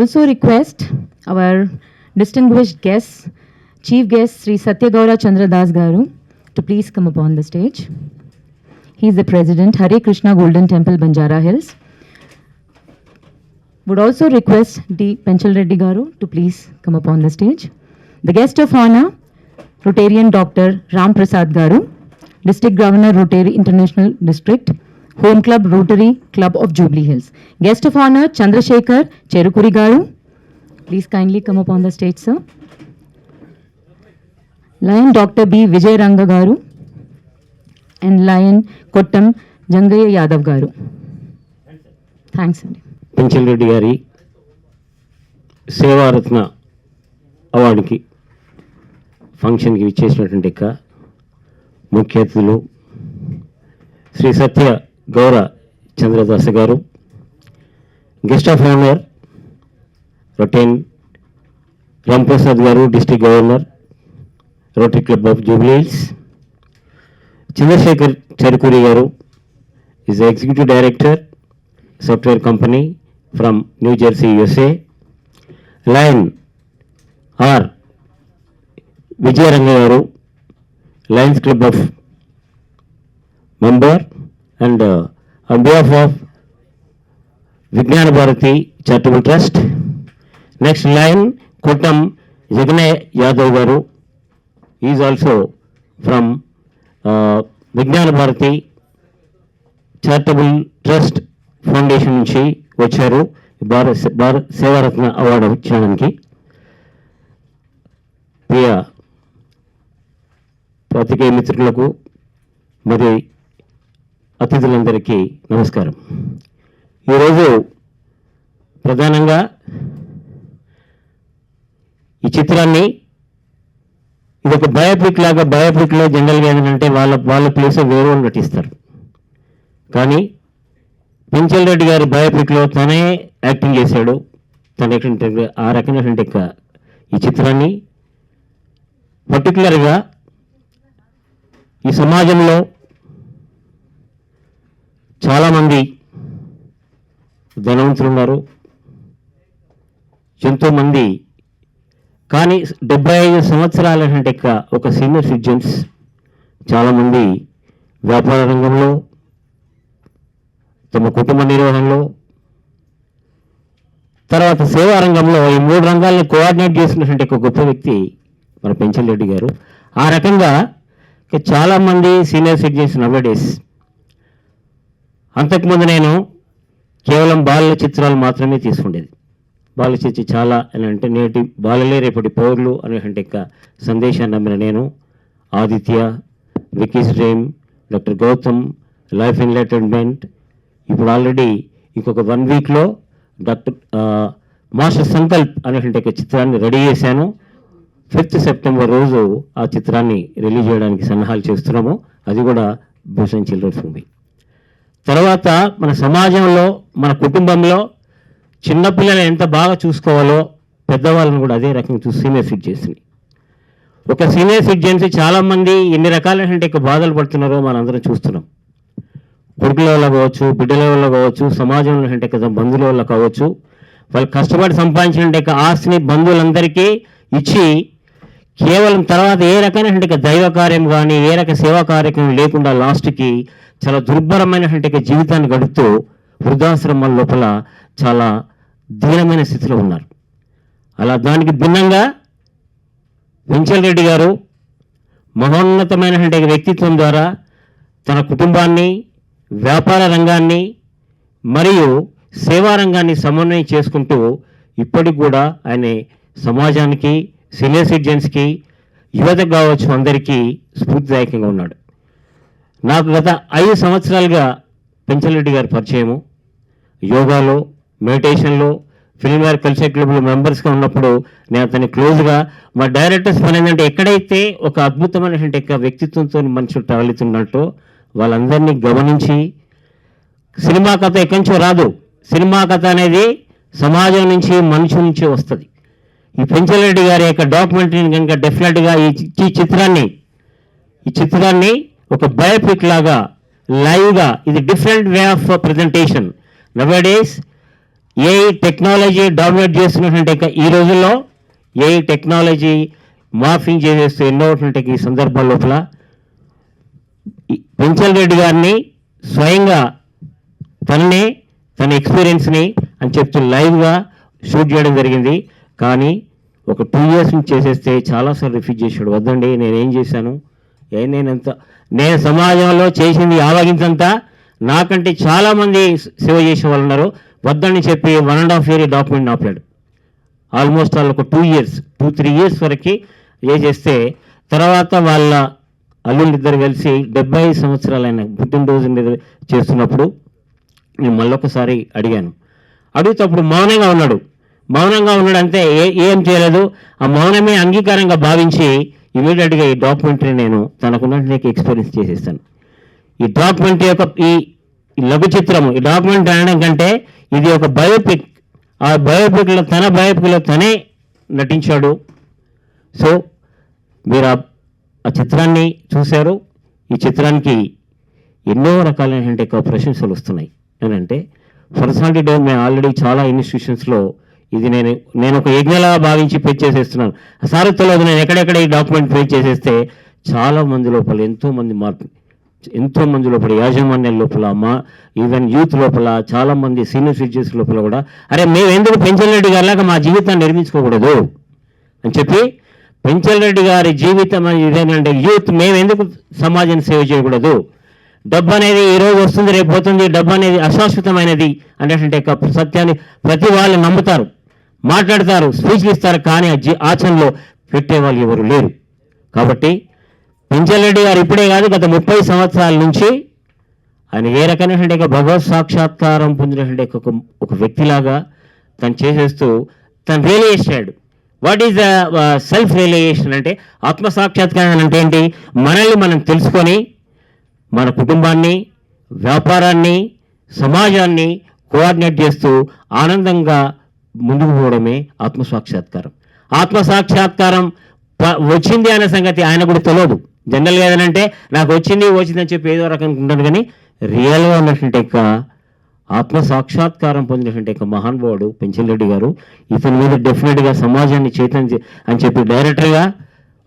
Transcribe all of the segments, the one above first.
also request our distinguished guest, Chief Guest Sri Satyagoura Chandra Das Garu, to please come upon the stage. He is the President, Hare Krishna Golden Temple, Banjara Hills. Would also request D. Penchal Reddy Garu to please come upon the stage. The guest of honor, Rotarian Dr. Ram Prasad Garu, District Governor, Rotary International District, Home Club, Rotary Club of Jubilee Hills. Guest of honor, Chandrasekhar Cherukuri Garu. Please kindly come upon the stage, sir. Lion Dr. B. Vijay Ranga Garu and Lion Kottam Jangaya Yadav Garu. Thanks, Andy. Penchal Reddy గారి సేవారత్న అవార్డుకి ఫంక్షన్కి విచ్చేసినటువంటి ముఖ్య అతిథులు శ్రీ సత్య Gaura Chandradas garu, guest of honour rotarian Ramprasad garu, district governor, rotary club of Jubilee Hills, Chandrashekar Cherukuri garu is executive director software company from New Jersey, USA. Lion R. Vijay Ranga Garu, Lions Club of member, and on behalf of Vijnana Bharati Charitable Trust. Next, Lion Kottam Jagane Yadav Garu, he is also from Vijnana Bharati Charitable Trust foundation నుంచి వచ్చారు భారత సేవారత్న award ఇచ్చడానికి. ప్రియ పాత్రికేయ మిత్రులకు మరి అతిథులందరికీ నమస్కారం. ఈరోజు ప్రధానంగా ఈ చిత్రాన్ని ఇది ఒక బయోపిక్ లాగా, బయోపిక్లో జనరల్గా ఏంటంటే వాళ్ళ ప్లేస్ వేరే వాళ్ళు నటిస్తారు, కానీ పెంచల్ రెడ్డి గారి బయోపిక్లో తనే యాక్టింగ్ చేశాడు. తన ఆ రకమైనటువంటి ఈ చిత్రాన్ని పర్టికులర్గా ఈ సమాజంలో చాలామంది ధనవంతులు ఉన్నారు, ఎంతోమంది, కానీ 75 సంవత్సరాలటువంటి ఒక సీనియర్ సిటిజన్స్ చాలామంది వ్యాపార రంగంలో, తమ కుటుంబ నిర్వహణలో, తర్వాత సేవా రంగంలో ఈ 3 రంగాలను కోఆర్డినేట్ చేసినటువంటి ఒక గొప్ప వ్యక్తి మన పెంచల్ రెడ్డి గారు. ఆ రకంగా చాలామంది సీనియర్ సిటిజన్స్ నవడేస్. అంతకుముందు నేను కేవలం బాలల చిత్రాలు మాత్రమే తీసుకుండేది. బాల చిత్ర చాలా అంటే నేటి బాలలే రేపటి పౌరులు అనేటువంటి సందేశాన్ని నమ్మిన నేను Aditya, Vicky's dream, doctor Gautam, life enlightenment, ఇప్పుడు ఆల్రెడీ ఇంకొక 1 వీక్లో డాక్టర్ మాస్టర్ సంకల్ప్ అనేటువంటి చిత్రాన్ని రెడీ చేశాను. 5th సెప్టెంబర్ రోజు ఆ చిత్రాన్ని రిలీజ్ చేయడానికి సన్నాహాలు చేస్తున్నాము. అది కూడా భూషణ్ చిల్డ్రన్స్ మూవీ. తర్వాత మన సమాజంలో, మన కుటుంబంలో చిన్నపిల్లలు ఎంత బాగా చూసుకోవాలో పెద్దవాళ్ళని కూడా అదే రకంగా చూసి సీనియర్ సిటిజన్స్ని. ఒక సీనియర్ సిటిజన్స్ చాలామంది ఎన్ని రకాలైనటువంటి బాధలు పడుతున్నారో మనందరం చూస్తున్నాం. కొడుకుల వల్ల కావచ్చు, బిడ్డల వల్ల కావచ్చు, సమాజంలో అంటే కదా బంధువుల వల్ల కావచ్చు, వాళ్ళు కష్టపడి సంపాదించిన ఆస్తిని బంధువులందరికీ ఇచ్చి కేవలం తర్వాత ఏ రకమైనటువంటి దైవ కార్యం కానీ ఏ రక సేవా కార్యక్రమం లేకుండా లాస్ట్కి చాలా దుర్భరమైనటువంటి జీవితాన్ని గడుపుతూ వృద్ధాశ్రమాల లోపల చాలా దీనమైన స్థితిలో ఉన్నారు. అలా దానికి భిన్నంగా పెంచల్ రెడ్డి గారు మహోన్నతమైనటువంటి వ్యక్తిత్వం ద్వారా తన కుటుంబాన్ని, వ్యాపార రంగాన్ని మరియు సేవా రంగాన్ని సమన్వయం చేసుకుంటూ ఇప్పటికి కూడా ఆయన సమాజానికి, సీనియర్ సిటిజన్స్కి, యువతకు కావచ్చు అందరికీ స్ఫూర్తిదాయకంగా ఉన్నాడు. నాకు గత 5 సంవత్సరాలుగా పెంచల్ రెడ్డి గారి పరిచయము. యోగాలో, మెడిటేషన్లో, ఫిల్మ్ వేర్ కల్చర్ క్లబ్లో మెంబర్స్గా ఉన్నప్పుడు నేను అతన్ని క్లోజ్గా, మా డైరెక్టర్స్ పని ఏంటంటే ఎక్కడైతే ఒక అద్భుతమైనటువంటి వ్యక్తిత్వంతో మనుషులు ట్రావెల్ వాళ్ళందరినీ గమనించి, సినిమా కథ ఎక్కడి నుంచో రాదు, సినిమా కథ అనేది సమాజం నుంచి, మనుషుల నుంచి వస్తుంది. ఈ పెంచల్ రెడ్డి గారి యొక్క డాక్యుమెంటరీని కనుక డెఫినెట్గా ఈ చిత్రాన్ని ఒక బయోపిక్ లాగా లైవ్గా, ఇది different way of presentation. Nowadays AI technology dominate చేస్తున్నటువంటి ఈ రోజుల్లో ఏఐ టెక్నాలజీ మార్ఫింగ్ చేసేస్తూ ఎన్నోటువంటి ఈ సందర్భాల లోపల పెంచల్ రెడ్డి గారిని స్వయంగా తన ఎక్స్పీరియన్స్ని అని చెప్తూ లైవ్గా షూట్ చేయడం జరిగింది. కానీ ఒక 2 years నుంచి చేసేస్తే చాలాసార్లు రిఫ్యూజ్ చేశాడు. వద్దండి, నేనేం చేశాను, నేను సమాజంలో చేసింది ఆవగించంతా, నాకంటే చాలామంది సేవ చేసే వాళ్ళు ఉన్నారు, వద్దని చెప్పి 1.5 year డాక్యుమెంట్ ఆపాడు. ఆల్మోస్ట్ వాళ్ళు ఒక 2-3 years వరకు చేసేస్తే తర్వాత వాళ్ళ అల్లుళ్ళిద్దరు కలిసి 75 సంవత్సరాలైన పుట్టినరోజు చేస్తున్నప్పుడు నేను మళ్ళొకసారి అడిగాను. అడిగినప్పుడు మౌనంగా ఉన్నాడు అంతే, ఏం చేయలేదు. ఆ మౌనమే అంగీకారంగా భావించి ఇమీడియట్గా ఈ డాక్యుమెంటరీ నేను తనకున్నటువంటి ఎక్స్పీరియన్స్ చేసేస్తాను. ఈ డాక్యుమెంటరీ యొక్క ఈ లఘు చిత్రము, ఈ డాక్యుమెంటరీ అనడం కంటే ఇది ఒక బయోపిక్. ఆ బయోపిక్లో తనే నటించాడు. సో మీరు ఆ చిత్రాన్ని చూశారు. ఈ చిత్రానికి ఎన్నో రకాలైనటువంటి ప్రశంసలు వస్తున్నాయి. ఏంటంటే పర్సనాలిటీ డెవలప్ మేము ఆల్రెడీ చాలా ఇన్స్టిట్యూషన్స్లో ఇది నేను ఒక యజ్ఞలా భావించి పేజ్ చేసేస్తున్నాను. సారథ్యంలో నేను ఎక్కడెక్కడ ఈ డాక్యుమెంట్ పేజ్ చేసేస్తే చాలా మంది లోపల ఎంతోమంది లోపల యాజమాన్యాల లోపల ఈవెన్ యూత్ లోపల చాలామంది సీనియర్ సిటిజన్స్ లోపల కూడా అరే మేము ఎందుకు పెంచల్ రెడ్డి గారిలాగా మా జీవితాన్ని నిర్మించుకోకూడదు అని చెప్పి పెంచల్ రెడ్డి గారి జీవితం ఇదేంటంటే యూత్ మేము ఎందుకు సమాజాన్ని సేవ చేయకూడదు, డబ్బు అనేది ఈరోజు వస్తుంది రేపు పోతుంది, డబ్బు అనేది అశాశ్వతమైనది అనేటువంటి సత్యాన్ని ప్రతి వాళ్ళు నమ్ముతారు, మాట్లాడతారు, స్పీచ్లు ఇస్తారు, కానీ ఆచరణలో పెట్టేవాళ్ళు ఎవరు లేరు. కాబట్టి పెంచల్ రెడ్డి గారు ఇప్పుడే కాదు గత 30 సంవత్సరాల నుంచి ఆయన ఏ రకమైనటువంటి భగవత్ సాక్షాత్కారం పొందినటువంటి ఒక వ్యక్తిలాగా తను చేసేస్తూ తను రియలైజ్ అయ్యాడు. వాట్ ఈజ్ సెల్ఫ్ రియలైజేషన్ అంటే ఆత్మసాక్షాత్కారం అంటే ఏంటి? మనల్ని మనం తెలుసుకొని మన కుటుంబాన్ని, వ్యాపారాన్ని, సమాజాన్ని కోఆర్డినేట్ చేస్తూ ఆనందంగా ముందుకు పోవడమే ఆత్మసాక్షాత్కారం. ఆత్మసాక్షాత్కారం వచ్చింది అనే సంగతి ఆయన కూడా తెలియదు. జనరల్గా ఏదనంటే నాకు వచ్చిందని చెప్పి ఏదో రకంగా ఉంటాడు, కానీ రియల్గా ఉన్నటువంటి ఆత్మసాక్షాత్కారం పొందినటువంటి మహానుభావుడు పెంచల్ రెడ్డి గారు. ఇతని మీద డెఫినెట్గా సమాజాన్ని చైతన్యం అని చెప్పి డైరెక్టర్గా,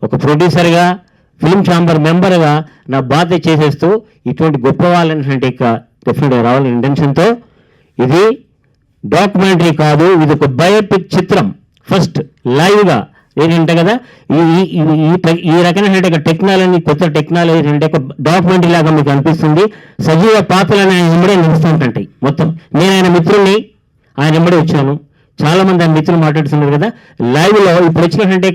ఒక ప్రొడ్యూసర్గా, ఫిల్మ్ ఛాంబర్ మెంబర్గా నా బాధ్యత చేసేస్తూ ఇటువంటి గొప్ప వాళ్ళైనటువంటి డెఫినెట్గా రావాలని ఇంటెన్షన్తో ఇది డాక్యుమెంటరీ కాదు, ఇది ఒక బయోపిక్ చిత్రం. ఫస్ట్ లైవ్గా ఏంటంటే కదా ఈ రకమైన టెక్నాలజీ, కొత్త టెక్నాలజీ అంటే డాక్యుమెంటరీ లాగా మీకు అనిపిస్తుంది. సజీవ పాత్రలను ఆయన వెంబడే నిలుస్తుంటాయి. మొత్తం నేను ఆయన మిత్రుల్ని ఆయన వెంబడే వచ్చాను. చాలా మంది ఆయన మిత్రులు మాట్లాడుతున్నారు కదా లైవ్లో. ఇప్పుడు వచ్చినటువంటి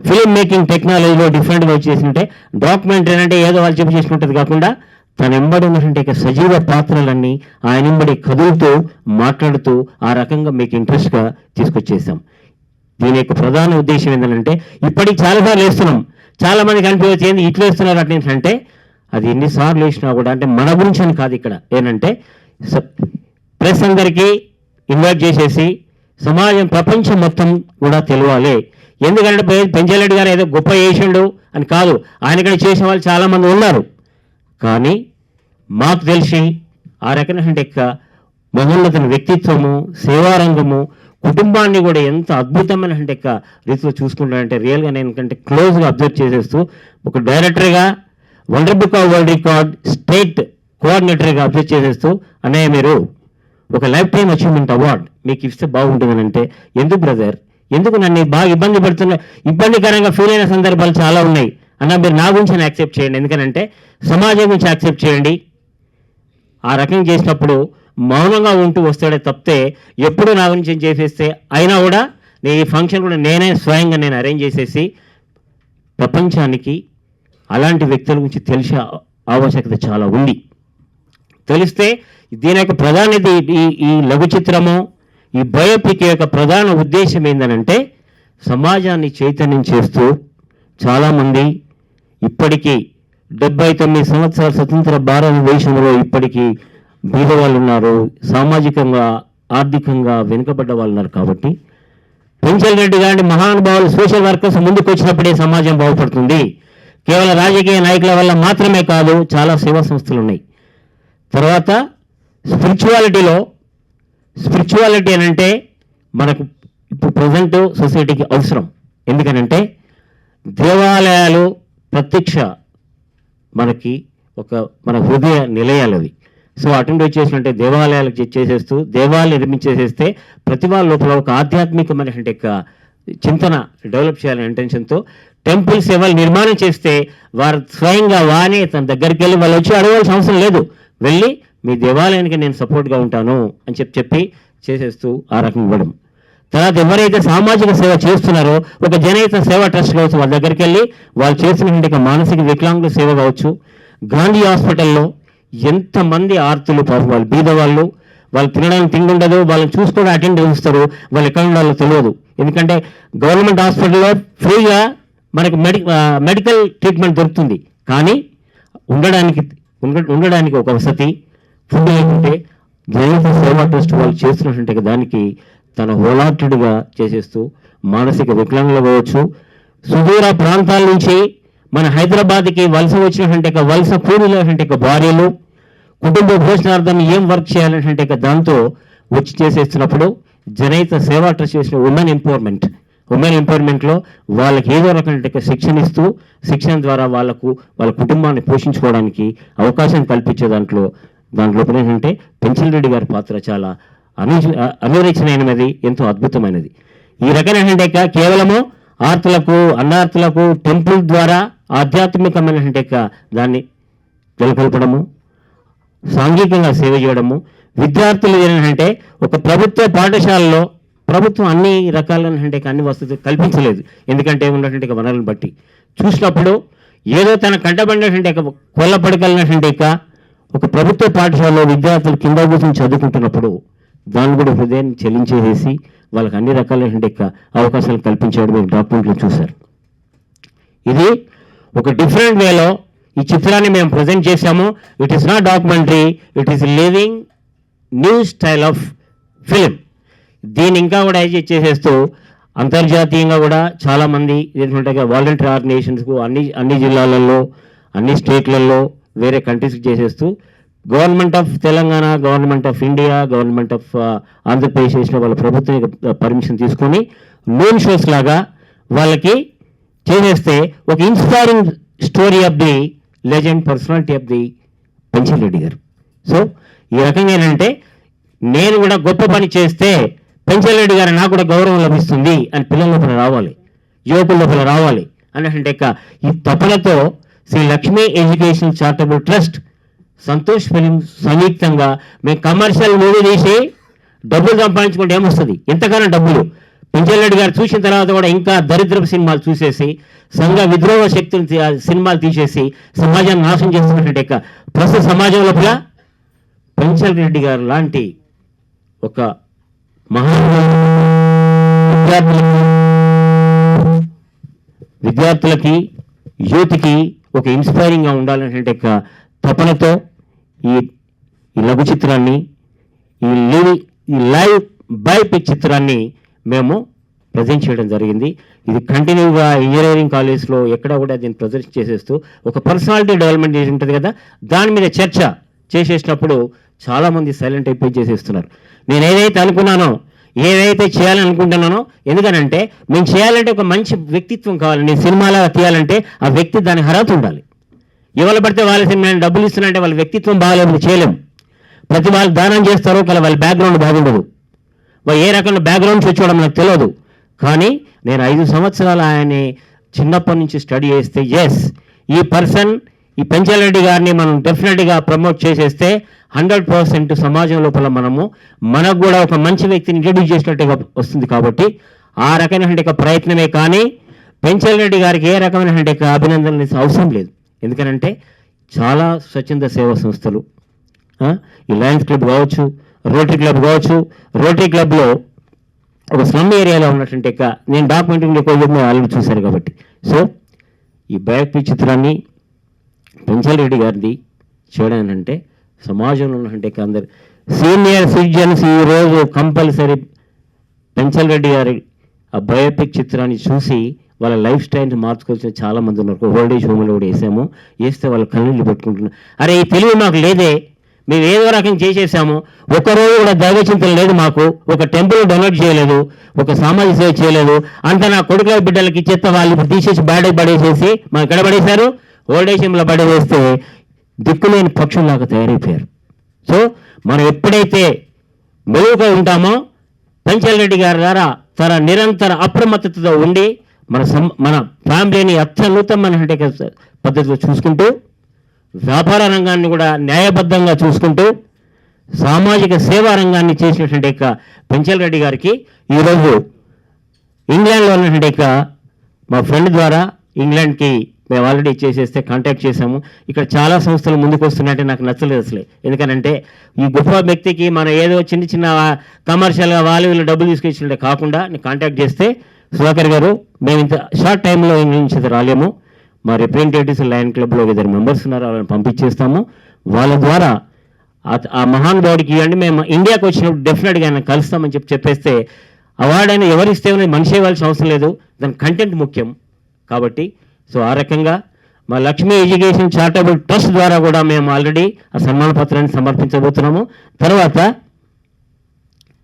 ఫిల్మ్ మేకింగ్ టెక్నాలజీలో డిఫరెంట్గా వచ్చేసింటే డాక్యుమెంటరీ అంటే ఏదో వాళ్ళు చెప్పి చేసుకుంటుంది కాకుండా తన వెంబడి ఉన్నటువంటి సజీవ పాత్రలన్నీ ఆయన వెంబడి కదులుతూ మాట్లాడుతూ ఆ రకంగా మీకు ఇంట్రెస్ట్గా తీసుకొచ్చేసాం. దీని యొక్క ప్రధాన ఉద్దేశం ఏంటంటే ఇప్పటికి చాలాసార్లు వేస్తున్నాం, చాలా మందికి అనిపించేది ఇట్లా వేస్తున్నారు అంటే అది ఎన్నిసార్లు వేసినా కూడా అంటే మన గురించి అని కాదు. ఇక్కడ ఏంటంటే ప్రెస్ అందరికీ ఇన్వైట్ చేసేసి సమాజం ప్రపంచం మొత్తం కూడా తెలియాలి. ఎందుకంటే పెంచల్ రెడ్డి గారు ఏదో గొప్ప చేసిండు అని కాదు, ఆయన ఇక్కడ చేసిన వాళ్ళు చాలామంది ఉన్నారు. కానీ మాకు తెలిసి ఆ రకమైన మహోన్నత వ్యక్తిత్వము, సేవారంగము, కుటుంబాన్ని కూడా ఎంత అద్భుతమైన రీతిలో చూసుకుంటానంటే రియల్గా నేను కంటే క్లోజ్గా అబ్జర్వ్ చేసేస్తూ ఒక డైరెక్టర్గా, wonder book of world record state కోఆర్డినేటర్గా అబ్జర్వ్ చేసేస్తూ అన్నయ్య మీరు ఒక లైఫ్ టైమ్ అచీవ్మెంట్ అవార్డ్ మీకు ఇస్తే బాగుంటుందని అంటే ఎందుకు బ్రదర్, ఎందుకు నన్ను బాగా ఇబ్బందికరంగా ఫీల్ అయిన సందర్భాలు చాలా ఉన్నాయి అన్న, మీరు నా గురించి యాక్సెప్ట్ చేయండి, ఎందుకనంటే సమాజం గురించి యాక్సెప్ట్ చేయండి. ఆ రకంగా చేసినప్పుడు మౌనంగా ఉంటూ వస్తాడే తప్పితే ఎప్పుడు నా గురించి చేసేస్తే అయినా కూడా నేను ఈ ఫంక్షన్ కూడా నేనే స్వయంగా నేను అరేంజ్ చేసేసి ప్రపంచానికి అలాంటి వ్యక్తుల గురించి తెలిసే ఆవశ్యకత చాలా ఉంది. తెలిస్తే దీని యొక్క ప్రధానత ఈ లఘు చిత్రము, ఈ బయోపిక్ యొక్క ప్రధాన ఉద్దేశం ఏంటంటే సమాజాన్ని చైతన్యం చేస్తూ చాలామంది ఇప్పటికీ 79 సంవత్సరాల స్వతంత్ర భారతదేశంలో ఇప్పటికీ బీద వాళ్ళు ఉన్నారు, సామాజికంగా ఆర్థికంగా వెనుకబడ్డ వాళ్ళు ఉన్నారు. కాబట్టి పెంచల్ రెడ్డి గారి మహానుభావులు సోషల్ వర్కర్స్ ముందుకు వచ్చినప్పుడే సమాజం బాగుపడుతుంది. కేవలం రాజకీయ నాయకుల వల్ల మాత్రమే కాదు, చాలా సేవా సంస్థలు ఉన్నాయి. తర్వాత స్పిరిచువాలిటీలో స్పిరిచువాలిటీ అని అంటే మనకు ఇప్పుడు ప్రజెంట్ సొసైటీకి అవసరం. ఎందుకనంటే దేవాలయాలు ప్రత్యక్ష మనకి మన హృదయ నిలయాలు అవి. సో అటెండ్ వచ్చేసినట్టే దేవాలయాలకు చేసేస్తూ దేవాలయాలు నిర్మించేసేస్తే ప్రతి వాళ్ళ లోపల ఒక ఆధ్యాత్మికమైనటువంటి చింతన డెవలప్ చేయాలనే ఇంటెన్షన్తో టెంపుల్ సేవలు నిర్మాణం చేస్తే వారు స్వయంగా వానే తన దగ్గరికి వెళ్ళి వాళ్ళు వచ్చి అడగాల్సిన అవసరం లేదు. వెళ్ళి మీ దేవాలయానికి నేను సపోర్ట్గా ఉంటాను అని చెప్పి చేసేస్తూ ఆ రకం ఇవ్వడం. తర్వాత ఎవరైతే సామాజిక సేవ చేస్తున్నారో ఒక జనహిత సేవా ట్రస్ట్ కావచ్చు, వాళ్ళ దగ్గరికి వెళ్ళి వాళ్ళు చేసినటువంటి మానసిక వికలాంగుల సేవ కావచ్చు. గాంధీ హాస్పిటల్లో ఎంతమంది ఆర్తులు పాపం వాళ్ళు బీద వాళ్ళు తినడానికి తిండి ఉండదు, వాళ్ళని చూసుకోవడం అటెండ్ చేస్తారు, వాళ్ళు ఎక్కడ ఉండాలో తెలియదు. ఎందుకంటే గవర్నమెంట్ హాస్పిటల్లో ఫ్రీగా మనకి మెడికల్ ట్రీట్మెంట్ దొరుకుతుంది, కానీ ఉండడానికి ఒక వసతి ఫుడ్ లేకుంటే జనహిత సేవా ట్రస్ట్ వాళ్ళు చేస్తున్నటువంటి దానికి తన హోలార్టెడ్గా చేసేస్తూ మానసిక వికలాంగులు కావచ్చు, సుదూర ప్రాంతాల నుంచి మన హైదరాబాద్కి వలస వచ్చినటువంటి వలస కూలీలటువంటి భార్యలు కుటుంబ భోజనార్థం ఏం వర్క్ చేయాలంటే దాంతో వచ్చి చేసేస్తున్నప్పుడు జనహిత సేవా ట్రస్ట్ చేసిన ఉమెన్ ఎంపవర్మెంట్లో వాళ్ళకి ఏదో రకమైన శిక్షణ ఇస్తూ శిక్షణ ద్వారా వాళ్ళ కుటుంబాన్ని పోషించుకోవడానికి అవకాశం కల్పించే దాంట్లో ఏంటంటే పెంచల్ రెడ్డి గారి పాత్ర చాలా అనురచనమైనది, ఎంతో అద్భుతమైనది. ఈ రకమైనటువంటి కేవలము అన్నార్తులకు టెంపుల్ ద్వారా ఆధ్యాత్మికమైనటువంటి దాన్ని నెలకొల్పడము, సాంఘికంగా సేవ చేయడము. విద్యార్థులు ఏంటంటే ఒక ప్రభుత్వ పాఠశాలలో ప్రభుత్వం అన్ని రకాలైనటువంటి అన్ని వసతులు కల్పించలేదు. ఎందుకంటే ఉన్నటువంటి వనరులను బట్టి చూసినప్పుడు ఏదో తన కంటబడినటువంటి కొల్లపడగలిగినటువంటి ఒక ప్రభుత్వ పాఠశాలలో విద్యార్థులు కింద కూర్చొని చదువుకుంటున్నప్పుడు దాన్ని కూడా హృదయాన్ని చెల్లించేసి వాళ్ళకి అన్ని రకాలైనటువంటి అవకాశాలు కల్పించడం డాక్యుమెంట్లో చూశారు. ఇది ఒక డిఫరెంట్ వేలో ఈ చిత్రాన్ని మేము ప్రజెంట్ చేశాము. It is not documentary, it is living new style of film. దీన్ని ఇంకా కూడా చేసేస్తూ అంతర్జాతీయంగా కూడా చాలామంది ఏంటంటే వాలంటీర్ ఆర్గనైజేషన్స్కు అన్ని జిల్లాలలో అన్ని స్టేట్లలో వేరే కంట్రీస్కి చేసేస్తూ government of Telangana, government of India, government of Andhra Pradesh చేసిన వాళ్ళ ప్రభుత్వం పర్మిషన్ తీసుకొని నూన్ షోస్ లాగా వాళ్ళకి చేసేస్తే ఒక inspiring story of the legend personality of the Penchal Reddy గారు. సో ఈ రకంగా ఏంటంటే నేను కూడా గొప్ప పని చేస్తే పెంచల్ రెడ్డి గారు నాకు కూడా గౌరవం లభిస్తుంది అని పిల్లల లోపల రావాలి, యువకుల లోపల రావాలి అన్నటువంటి ఈ తపనతో Shri Lakshmi education charitable trust Santosh film సంయుక్తంగా మేము కమర్షియల్ మూవీ తీసి డబ్బులు సంపాదించుకుంటే ఏమొస్తుంది, ఎంతగానో డబ్బులు. పెంచల్ రెడ్డి గారు చూసిన తర్వాత కూడా ఇంకా దరిద్రపు సినిమాలు చూసేసి సంఘ విద్రోహ శక్తులు సినిమాలు తీసేసి సమాజాన్ని నాశనం చేస్తున్నటువంటి ప్రస్తుత సమాజం లోపల పెంచల్ రెడ్డి గారు లాంటి ఒక విద్యార్థులకి యూత్కి ఒక ఇన్స్పైరింగ్గా ఉండాలనే తపనతో ఈ లఘు చిత్రాన్ని ఈ లైవ్ బయోపిక్ చిత్రాన్ని మేము ప్రజెంట్ చేయడం జరిగింది. ఇది కంటిన్యూగా ఇంజనీరింగ్ కాలేజ్లో ఎక్కడ కూడా దీన్ని ప్రజెంట్ చేసేస్తూ ఒక పర్సనాలిటీ డెవలప్మెంట్ చేసి ఉంటుంది కదా, దాని మీద చర్చ చేసేసినప్పుడు చాలామంది సైలెంట్ అయిపోయి చేసేస్తున్నారు. నేను ఏదైతే చేయాలని అనుకుంటున్నానో, ఎందుకనంటే మేము చేయాలంటే ఒక మంచి వ్యక్తిత్వం కావాలి. నేను సినిమాలా తీయాలంటే ఆ వ్యక్తి దాని అర్హత ఉండాలి. ఎవరు పడితే వాళ్ళ సినిమా డబ్బులు ఇస్తున్నారంటే వాళ్ళ వ్యక్తిత్వం బాగాలేదు, చేయలేము. ప్రతి వాళ్ళు దానం చేస్తారో కానీ వాళ్ళ బ్యాక్గ్రౌండ్ బాగుండదు, వాళ్ళు ఏ రకమైన బ్యాక్గ్రౌండ్స్ వచ్చేవడం నాకు తెలియదు. కానీ నేను 5 సంవత్సరాలు ఆయన్ని చిన్నప్పటి నుంచి స్టడీ చేస్తే ఈ పర్సన్ ఈ పెంచల్ రెడ్డి గారిని మనం డెఫినెట్గా ప్రమోట్ చేసేస్తే 100% సమాజం లోపల మనకు కూడా ఒక మంచి వ్యక్తిని ఇంట్రడ్యూస్ చేసినట్టుగా వస్తుంది. కాబట్టి ఆ రకమైన ప్రయత్నమే కానీ పెంచల్ రెడ్డి గారికి ఏ రకమైన అభినందనలు అవసరం లేదు. ఎందుకనంటే చాలా స్వచ్ఛంద సేవా సంస్థలు, ఈ లయన్స్ క్లబ్ కావచ్చు, రోటరీ క్లబ్ కావచ్చు, రోటరీ క్లబ్లో ఒక స్లమ్ ఏరియాలో ఉన్నటువంటి నేను డాక్యుమెంటరీ ఆల్రెడీ చూశాను కాబట్టి. సో ఈ బయోపిక్ చిత్రాన్ని పెంచల్ రెడ్డి గారిది చేయడం అంటే సమాజంలో ఉన్నటువంటి అందరు సీనియర్ సిటిజన్స్ ఈరోజు కంపల్సరీ పెంచల్ రెడ్డి గారి ఆ బయోపిక్ చిత్రాన్ని చూసి వాళ్ళ లైఫ్ స్టైల్ని మార్చుకోవాల్సిన చాలామంది ఉన్నారు. ఓల్డ్ ఏజ్ హోమ్లో కూడా వేస్తే వాళ్ళ కన్నీళ్ళు పెట్టుకుంటున్నారు. అరే ఈ తెలివి మాకు లేదే, మేము ఏదో రకంగా చేసేసాము. ఒక్కరోజు కూడా దైవ చింతన లేదు మాకు. ఒక టెంపుల్ డొనేట్ చేయలేదు, ఒక సామాజిక సేవ చేయలేదు. అంతా నా కొడుకుల బిడ్డలకి ఇచ్చేస్తే వాళ్ళు ఇప్పుడు తీసేసి బయటకు పడేసేసి మా ఎక్కడ పడేశారు, ఓల్డ్ ఏజ్ హోమ్లో పడేసేస్తే దిక్కులేని పక్షుల్లాగా తయారైపోయారు. సో మనం ఎప్పుడైతే మెరుగుగా ఉంటామో పెంచల్ రెడ్డి గారి ద్వారా తన నిరంతర అప్రమత్తతతో ఉండి మన ఫ్యామిలీని అత్యున్నతమైన పద్ధతిలో చూసుకుంటూ, వ్యాపార రంగాన్ని కూడా న్యాయబద్ధంగా చూసుకుంటూ, సామాజిక సేవా రంగాన్ని చేసినటువంటి పెంచల్ రెడ్డి గారికి ఈరోజు ఇంగ్లాండ్లో ఉన్నటువంటి మా ఫ్రెండ్ ద్వారా ఇంగ్లాండ్కి మేము ఆల్రెడీ చేసేస్తే కాంటాక్ట్ చేశాము. ఇక్కడ చాలా సంస్థలు ముందుకు వస్తున్నాయంటే నాకు నచ్చలేదు అసలే. ఎందుకనంటే ఈ గొప్ప వ్యక్తికి మనం ఏదో చిన్న చిన్న కమర్షియల్గా వీళ్ళు డబ్బులు తీసుకొచ్చినట్టే కాకుండా నేను కాంటాక్ట్ చేస్తే, సుధాకర్ గారు మేము ఇంత షార్ట్ టైంలో ఇంగ్లాండ్ నుంచి రాలేము, మా రిప్రజెంటేటివ్స్ లయన్ క్లబ్లో 2 మెంబర్స్ ఉన్నారు, వాళ్ళని పంపించేస్తాము, వాళ్ళ ద్వారా ఆ మహానుభావుడికి ఇవ్వండి, మేము ఇండియాకి వచ్చినప్పుడు డెఫినెట్గా ఆయన కలుస్తామని చెప్పేస్తే అవార్డు అయినా ఎవరిస్తే మనిషి ఇవ్వాల్సిన అవసరం లేదు, దాని కంటెంట్ ముఖ్యం కాబట్టి. సో ఆ రకంగా మా లక్ష్మీ ఎడ్యుకేషన్ చారిటబుల్ ట్రస్ట్ ద్వారా కూడా మేము ఆల్రెడీ ఆ సన్మాన పత్రాన్ని సమర్పించబోతున్నాము. తర్వాత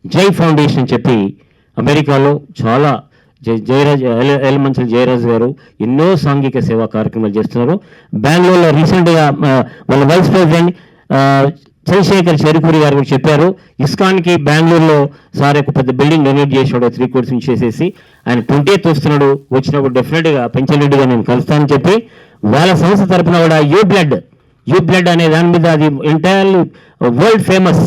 జై ఫౌండేషన్ అని చెప్పి అమెరికాలో చాలా జయరాజ్ ఎలమంచల్ జయరాజ్ గారు ఎన్నో సాంఘిక సేవా కార్యక్రమాలు చేస్తున్నారు. బెంగళూరులో రీసెంట్గా వాళ్ళ వైస్ ప్రెసిడెంట్ చంద్రశేఖర్ చెరుకూరి గారు కూడా చెప్పారు, ఇస్కాన్కి బెంగళూరులో సార్ ఒక పెద్ద బిల్డింగ్ డొనేట్ చేసాడు 3 కోట్స్ నుంచి చేసేసి, ఆయన 20th వస్తున్నాడు, వచ్చినప్పుడు డెఫినెట్గా పెంచల్ రెడ్డిగా నేను కలుస్తానని చెప్పి వాళ్ళ సంస్థ తరఫున కూడా యూ బ్లడ్ అనే దాని మీద అది ఎంటైర్లీ వరల్డ్ ఫేమస్,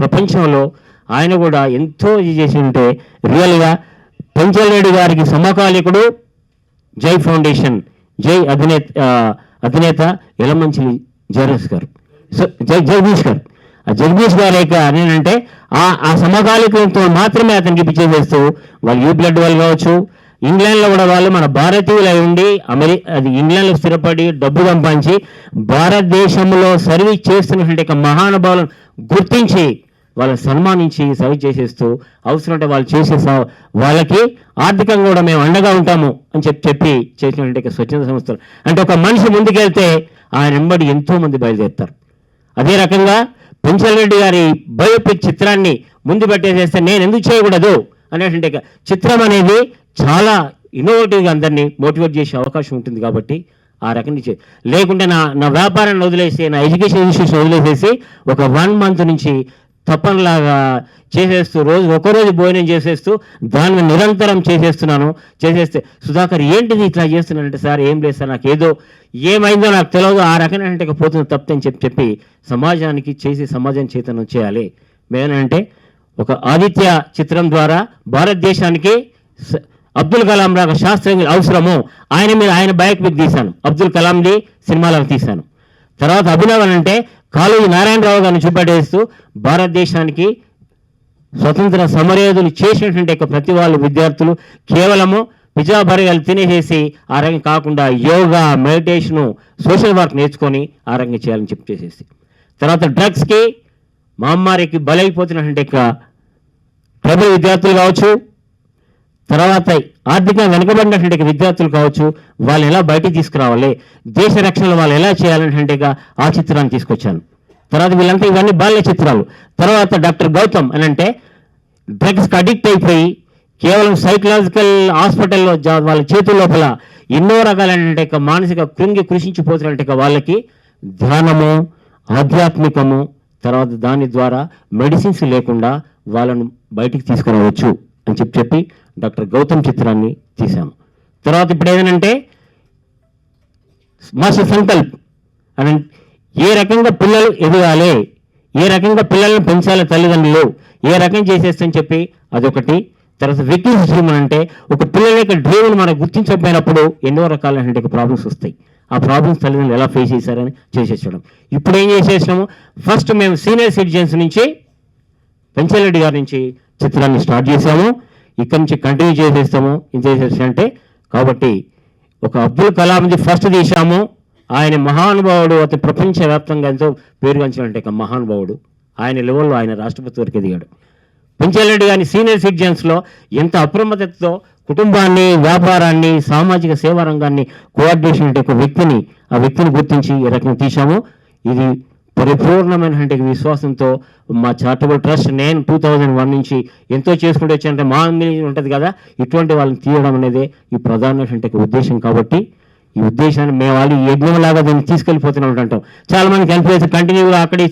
ప్రపంచంలో ఆయన కూడా ఎంతో ఇది చేసి ఉంటే రియల్గా పెంచల్ రెడ్డి గారికి సమకాలికుడు జై ఫౌండేషన్ అధినేత యలమంచిలి జయరాజ్ గారు, జగదీష్ గారు. ఆ జగదీష్ గారు నేనంటే ఆ సమకాలికంతో మాత్రమే అతనికి పిచ్చేసేస్తూ వాళ్ళు యూ బ్లడ్ వాళ్ళు కావచ్చు, ఇంగ్లాండ్లో కూడా వాళ్ళు మన భారతీయులు అయి ఉండి అది ఇంగ్లాండ్లో స్థిరపడి డబ్బు సంపాదించి భారతదేశంలో సర్వీస్ చేస్తున్నటువంటి మహానుభావులను గుర్తించి వాళ్ళని సన్మానించి సర్వీస్ చేసేస్తూ అవసరం అంటే వాళ్ళు చేసే వాళ్ళకి ఆర్థికంగా కూడా మేము అండగా ఉంటాము అని చెప్పి చేసినటువంటి స్వచ్ఛంద సంస్థలు. అంటే ఒక మనిషి ముందుకెళ్తే ఆయన వెంబడి ఎంతో మంది బయలుదేరుతారు. అదే రకంగా పెంచల్ రెడ్డి గారి బయోపిక్ చిత్రాన్ని ముందు పెట్టేసేస్తే నేను ఎందుకు చేయకూడదు అనేటువంటి చిత్రం అనేది చాలా ఇన్నోవేటివ్గా అందరినీ మోటివేట్ చేసే అవకాశం ఉంటుంది. కాబట్టి ఆ రకంగా లేకుంటే నా వ్యాపారాన్ని వదిలేసి, నా ఎడ్యుకేషన్ ఇన్స్టిట్యూషన్ వదిలేసేసి ఒక 1 month నుంచి తప్పనిలాగా చేసేస్తూ ఒకరోజు భోజనం చేసేస్తూ దాన్ని నిరంతరం చేసేస్తే సుధాకర్ ఏంటిది ఇట్లా చేస్తున్నానంటే, సార్ ఏం లేదు సార్, నాకు ఏమైందో నాకు తెలియదు, ఆ రకమైన పోతుంది తప్పని చెప్పి సమాజానికి సమాజాన్ని చైతన్యం చేయాలి. మేనంటే ఒక ఆదిత్య చిత్రం ద్వారా భారతదేశానికి అబ్దుల్ కలాం లాగా శాస్త్రజ్ఞులు అవసరము, ఆయన బైక్ మీద తీశాను, అబ్దుల్ కలాంది సినిమాలకు తీశాను. తర్వాత అభినవన్ అంటే కాళోజీ నారాయణరావు గారిని చూపెట్టేస్తూ భారతదేశానికి స్వతంత్ర సమరయోధులు చేసినటువంటి ప్రతి వాళ్ళు విద్యార్థులు కేవలము పిజ్జా బర్గర్లు తినేసేసి ఆ రంగం కాకుండా యోగా, మెడిటేషను, సోషల్ వర్క్ నేర్చుకొని ఆ రంగం చేయాలని చేసేసి, తర్వాత డ్రగ్స్కి మహమ్మారికి బలైపోతున్నటువంటి ట్రైబల్ విద్యార్థులు కావచ్చు, తర్వాత ఆర్థికంగా వెనుకబడినటువంటి విద్యార్థులు కావచ్చు, వాళ్ళు ఎలా బయటికి తీసుకురావాలి, దేశ రక్షణలో వాళ్ళు ఎలా చేయాలనేట్టుగా ఆ చిత్రాన్ని తీసుకొచ్చాను. తర్వాత వీళ్ళంతా ఇవన్నీ బాల్య చిత్రాలు. తర్వాత డాక్టర్ గౌతమ్ అని అంటే డ్రగ్స్కి అడిక్ట్ అయిపోయి కేవలం సైకలాజికల్ హాస్పిటల్లో వాళ్ళ చేతుల లోపల ఎన్నో రకాలైన మానసిక కృషించిపోతున్నట్టు వాళ్ళకి ధ్యానము, ఆధ్యాత్మికము, తర్వాత దాని ద్వారా మెడిసిన్స్ లేకుండా వాళ్ళను బయటికి తీసుకురావచ్చు అని చెప్పి డాక్టర్ గౌతమ్ చిత్రాన్ని తీశాము. తర్వాత ఇప్పుడు ఏదనంటే మాస్టర్ సంకల్ప్ అని ఏ రకంగా పిల్లలు ఎదగాలి, ఏ రకంగా పిల్లలను పెంచాలి తల్లిదండ్రులు, ఏ రకం చేసేస్తని చెప్పి అదొకటి. తర్వాత వ్యక్తిగత డ్రీమ్ అంటే ఒక పిల్లల యొక్క డ్రీమ్ను మనం గుర్తించకపోయినప్పుడు ఎన్నో రకాలైన ప్రాబ్లమ్స్ వస్తాయి. ఆ ప్రాబ్లమ్స్ తల్లిదండ్రులు ఎలా ఫేస్ చేశారని చేసేసడం. ఇప్పుడు ఏం చేసేసినాము, ఫస్ట్ మేము సీనియర్ సిటిజన్స్ నుంచి పెంచల్ రెడ్డి గారి నుంచి చిత్రాన్ని స్టార్ట్ చేసాము, ఇక్కడి నుంచి కంటిన్యూ చేసేస్తాము. ఏం చేసేసంటే కాబట్టి ఒక అబ్దుల్ కలాంది ఫస్ట్ తీసాము, ఆయన మహానుభావుడు, అతను ప్రపంచవ్యాప్తంగా ఎంతో పేరుగాంచినట్టు మహానుభావుడు, ఆయన లెవెల్లో ఆయన రాష్ట్రపతి వరకు ఎదిగాడు. పెంచల్ రెడ్డి గారిని సీనియర్ సిటిజన్స్లో ఎంత అప్రమత్తతతో కుటుంబాన్ని, వ్యాపారాన్ని, సామాజిక సేవా రంగాన్ని కోఆర్డినేషన్ అంటే ఆ వ్యక్తిని గుర్తించి ఈ రకంగా తీసాము. ఇది పరిపూర్ణమైనటువంటి విశ్వాసంతో మా చారిటబుల్ ట్రస్ట్ నేను 2001 నుంచి ఎంతో చేసుకుంటూ వచ్చానంటే మా ఉంటుంది కదా, ఇటువంటి వాళ్ళని తీయడం అనేది ఈ ప్రధానమైనటువంటి ఉద్దేశం. కాబట్టి ఈ ఉద్దేశాన్ని మేము వాళ్ళు యజ్ఞంలాగా దాన్ని తీసుకెళ్ళిపోతున్నాం అంటాం. చాలా మందికి హెల్ప్ చేసి కంటిన్యూగా అక్కడే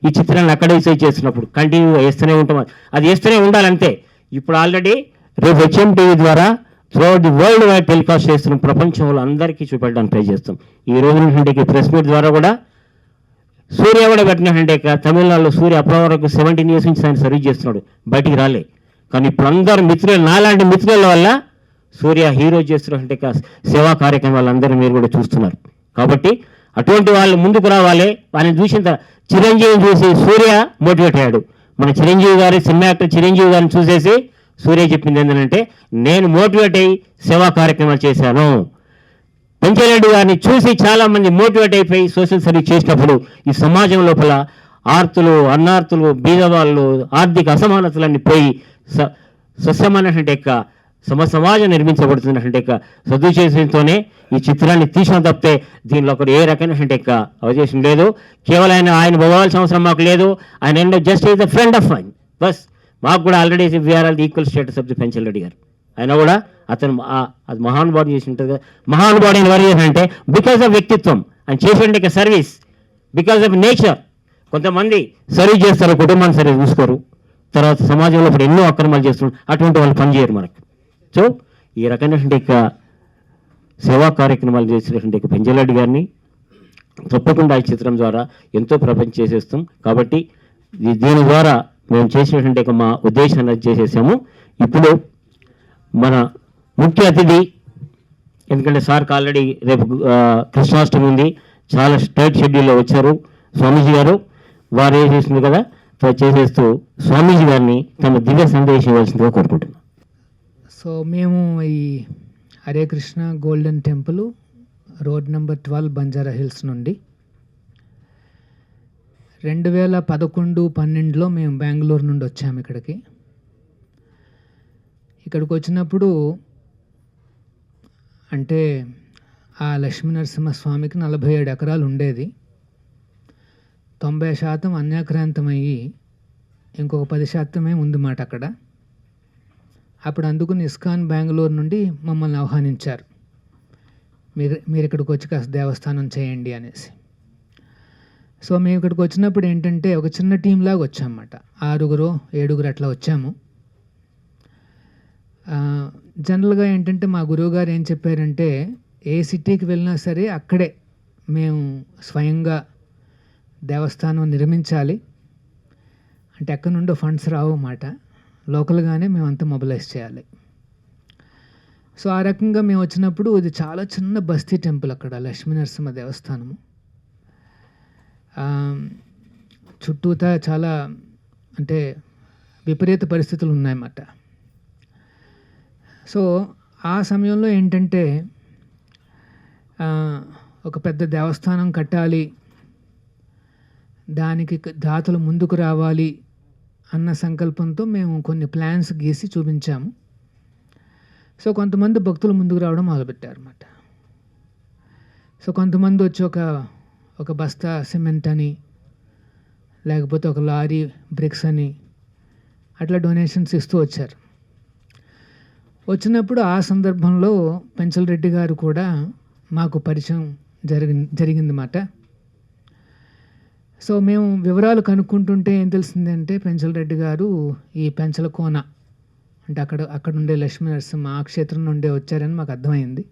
ఈ చిత్రాన్ని అక్కడే చేస్తున్నప్పుడు కంటిన్యూగా వేస్తూనే ఉంటాం. అది వేస్తూనే ఉండాలంతే. ఇప్పుడు ఆల్రెడీ రేపు హెచ్ఎం టీవీ ద్వారా throughout the world wide telecast చేస్తున్నాం, ప్రపంచంలో అందరికీ చూపెట్టడానికి ట్రై చేస్తాం. ఈ రోజు ప్రెస్ మీట్ ద్వారా కూడా సూర్య కూడా పెట్టినట్టే తమిళనాడులో సూర్య అప్పటి వరకు 17 years నుంచి ఆయన సర్వీస్ చేస్తున్నాడు, బయటికి రాలే. కానీ ఇప్పుడు అందరు మిత్రులు, నాలాంటి మిత్రుల వల్ల సూర్య హీరో చేస్తున్నటువంటి సేవా కార్యక్రమాలు అందరూ మీరు కూడా చూస్తున్నారు. కాబట్టి అటువంటి వాళ్ళు ముందుకు రావాలి. వాళ్ళని చూసిన చిరంజీవిని చూసి సూర్య మోటివేట్ అయ్యాడు. మన చిరంజీవి గారి సినిమా యాక్టర్ చిరంజీవి గారిని చూసేసి సూర్య చెప్పింది ఏంటంటే, నేను మోటివేట్ అయ్యి సేవా కార్యక్రమాలు చేశాను. పెంచరెడ్డి గారిని చూసి చాలామంది మోటివేట్ అయిపోయి సోషల్ సర్వీస్ చేసినప్పుడు ఈ సమాజం లోపల ఆర్తులు, అన్నార్తులు, బీదవాళ్ళు, ఆర్థిక అసమానతలన్నీ పోయి స్వచ్ఛమైనటువంటి సమాజం నిర్మించబడుతున్నటువంటి సదుచేతంతోనే ఈ చిత్రాన్ని తీసిన తప్పితే దీనిలో ఒకటి ఏ రకమైనటువంటి అవకాశం లేదు. కేవలం ఆయన పోవాల్సిన అవసరం మాకు లేదు. ఆయన just is the friend of mine బస్. మాకు కూడా already we are all equal status of the Penchalareddy గారు. ఆయన కూడా అతను అది మహానుభావుడు చేసి ఉంటుంది కదా. మహానుభావుడు ఎవరు చేశారంటే బికాజ్ ఆఫ్ వ్యక్తిత్వం, ఆయన చేసేటువంటి సర్వీస్, బికాజ్ ఆఫ్ నేచర్. కొంతమంది సర్వీస్ చేస్తారు, కుటుంబాన్ని సర్వీస్ చూసుకోరు, తర్వాత సమాజంలో ఇప్పుడు ఎన్నో అక్రమాలు చేస్తున్నారు, అటువంటి వాళ్ళు పనిచేయరు మనకు. సో ఈ రకమైనటువంటి సేవా కార్యక్రమాలు చేసినటువంటి పెంచలరెడ్డి గారిని తప్పకుండా ఈ చిత్రం ద్వారా ఎంతో ప్రపంచం చేసేస్తాం. కాబట్టి దీని ద్వారా మేము చేసినటువంటి మా ఉద్దేశాన్ని చేసేసాము. ఇప్పుడు మన ముఖ్య అతిథి, ఎందుకంటే సార్కి ఆల్రెడీ రేపు కృష్ణాష్టమి ఉంది, చాలా టైట్ షెడ్యూల్లో వచ్చారు స్వామీజీ గారు. వారు ఏం చేసింది కదా చేసేస్తూ స్వామీజీ గారిని తమ దివ్య సందేశం ఇవ్వాల్సిందిగా కోరుకుంటున్నాం. సో మేము ఈ Hare Krishna golden temple road number 12 Banjara hills నుండి 2011-12లో మేము బెంగళూరు నుండి వచ్చాము ఇక్కడికి వచ్చినప్పుడు అంటే ఆ లక్ష్మీ నరసింహస్వామికి 47 ఎకరాలు ఉండేది. 90% అన్యాక్రాంతమయ్యి ఇంకొక 10% ఉంది మాట అక్కడ. అప్పుడు అందుకుని ఇస్కాన్ బెంగళూరు నుండి మమ్మల్ని ఆహ్వానించారు, మీరు ఇక్కడికి వచ్చి కాస్త దేవస్థానం చేయండి అనేసి. సో మేము ఇక్కడికి వచ్చినప్పుడు ఏంటంటే ఒక చిన్న టీం లాగా వచ్చామన్నమాట. 6-7 అట్లా వచ్చాము. జనరల్గా ఏంటంటే మా గురువుగారు ఏం చెప్పారంటే, ఏ సిటీకి వెళ్ళినా సరే అక్కడే మేము స్వయంగా దేవస్థానం నిర్మించాలి, అంటే ఎక్కడి నుండో ఫండ్స్ రావు అన్నమాట, లోకల్గానే మేమంతా మొబిలైజ్ చేయాలి. సో ఆ రకంగా మేము వచ్చినప్పుడు ఇది చాలా చిన్న బస్తీ టెంపుల్ అక్కడ లక్ష్మీ నరసింహ దేవస్థానము. చుట్టూతా చాలా అంటే విపరీత పరిస్థితులు ఉన్నాయన్నమాట. సో ఆ సమయంలో ఏంటంటే ఒక పెద్ద దేవస్థానం కట్టాలి, దానికి దాతలు ముందుకు రావాలి అన్న సంకల్పంతో మేము కొన్ని ప్లాన్స్ గీసి చూపించాము. సో కొంతమంది భక్తులు ముందుకు రావడం మొదలుపెట్టారన్నమాట. సో కొంతమంది వచ్చి ఒక బస్తా సిమెంట్ అని, లేకపోతే ఒక లారీ బ్రిక్స్ అని అట్లా డొనేషన్స్ ఇస్తూ వచ్చారు. వచ్చినప్పుడు ఆ సందర్భంలో పెంచలరెడ్డి గారు కూడా మాకు పరిచయం జరిగిందన్నమాట. సో మేము వివరాలు కనుక్కుంటుంటే ఏం తెలిసిందంటే, పెంచలరెడ్డి గారు ఈ పెంచలకోన అంటే అక్కడ ఉండే లక్ష్మీ నరసింహ ఆ క్షేత్రం నుండే వచ్చారని మాకు అర్థమైంది.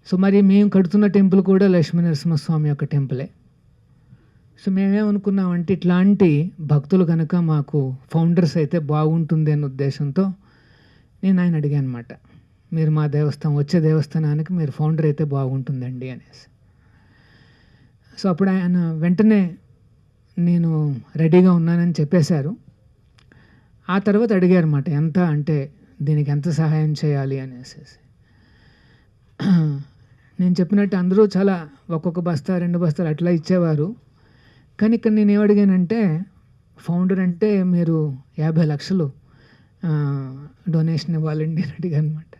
సో మరి మేము కడుతున్న టెంపుల్ కూడా లక్ష్మీ నరసింహస్వామి యొక్క టెంపులే. సో మేమేమనుకున్నామంటే, ఇట్లాంటి భక్తులు కనుక మాకు ఫౌండర్స్ అయితే బాగుంటుంది అనే ఉద్దేశంతో నేను ఆయన అడిగాను అనమాట, మీరు మా వచ్చే దేవస్థానానికి మీరు ఫౌండర్ అయితే బాగుంటుందండి అనేసి. సో అప్పుడు ఆయన వెంటనే నేను రెడీగా ఉన్నానని చెప్పేశారు. ఆ తర్వాత అడిగారు అన్నమాట, ఎంత అంటే దీనికి ఎంత సహాయం చేయాలి అనేసి. నేను చెప్పినట్టు అందరూ చాలా ఒక్కొక్క బస్తా 2 బస్తాలు అట్లా ఇచ్చేవారు. కానీ ఇక్కడ నేను ఏమడిగానంటే, ఫౌండర్ అంటే మీరు 50 లక్షలు డొనేషన్ ఇవ్వాలండి అని అడిగాను అనమాట.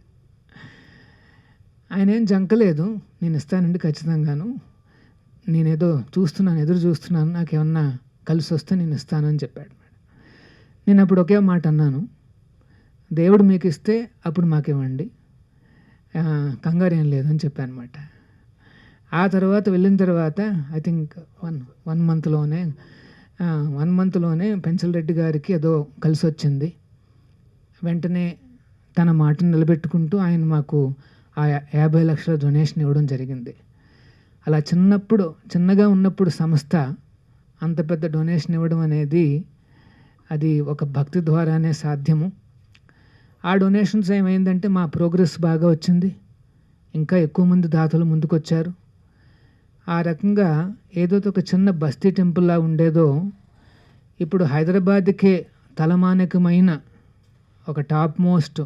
ఆయన ఏం జంకలేదు, నేను ఇస్తానండి ఖచ్చితంగాను, నేనేదో చూస్తున్నాను, ఎదురు చూస్తున్నాను, నాకేమన్నా కలిసి వస్తే నేను ఇస్తాను అని చెప్పాడు మేడం. నేను అప్పుడు ఒకే మాట అన్నాను, దేవుడు మీకు ఇస్తే అప్పుడు మాకివ్వండి, కంగారు ఏం లేదని చెప్పాను అనమాట. ఆ తర్వాత వెళ్ళిన తర్వాత ఐ థింక్ వన్ మంత్లోనే పెన్సిల్ రెడ్డి గారికి ఏదో కలిసి వచ్చింది. వెంటనే తన మాటను నిలబెట్టుకుంటూ ఆయన మాకు ఆ 50 లక్షల డొనేషన్ ఇవ్వడం జరిగింది. అలా చిన్నగా ఉన్నప్పుడు సంస్థ అంత పెద్ద డొనేషన్ ఇవ్వడం అనేది అది ఒక భక్తి ద్వారానే సాధ్యము. ఆ డొనేషన్స్ ఏమైందంటే మా ప్రోగ్రెస్ బాగా వచ్చింది, ఇంకా ఎక్కువ మంది దాతలు ముందుకొచ్చారు. ఆ రకంగా ఏదో ఒక చిన్న బస్తీ టెంపుల్లా ఉండేదో ఇప్పుడు హైదరాబాద్కే తలమానికమైన ఒక టాప్ మోస్ట్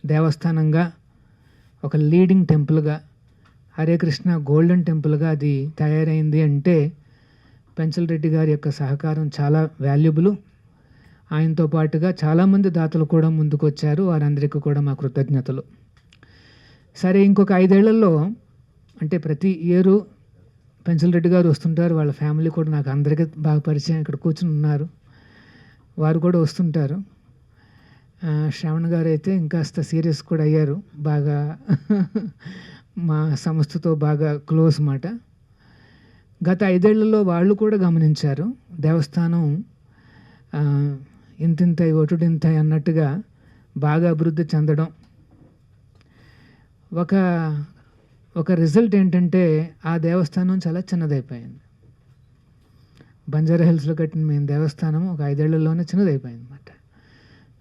దేవస్థానంగా, ఒక లీడింగ్ టెంపుల్గా, హరే కృష్ణ గోల్డెన్ టెంపుల్గా అది తయారైంది అంటే పెన్సిల్ రెడ్డి గారి యొక్క సహకారం చాలా వాల్యుబుల్. ఆయనతో పాటుగా చాలామంది దాతలు కూడా ముందుకు వచ్చారు, వారందరికీ కూడా మా కృతజ్ఞతలు. సరే, ఇంకొక 5 ఏళ్లలో అంటే ప్రతి ఇయరు పెన్సిల్ రెడ్డి గారు వస్తుంటారు, వాళ్ళ ఫ్యామిలీ కూడా నాకు అందరికీ బాగా పరిచయం, ఇక్కడ కూర్చుని ఉన్నారు, వారు కూడా వస్తుంటారు. శ్రవణ్ గారు అయితే ఇంకాస్త సీరియస్ కూడా అయ్యారు, బాగా మా సంస్థతో బాగా క్లోజ్ మాట. గత 5 ఏళ్లలో వాళ్ళు కూడా గమనించారు దేవస్థానం ఇంతింతై ఒటుడింతై అన్నట్టుగా బాగా అభివృద్ధి చెందడం. ఒక రిజల్ట్ ఏంటంటే ఆ దేవస్థానం చాలా చిన్నదైపోయింది. బంజారా హిల్స్లో కట్టిన మేము దేవస్థానం ఒక 5 ఏళ్లలోనే చిన్నదైపోయింది అన్నమాట.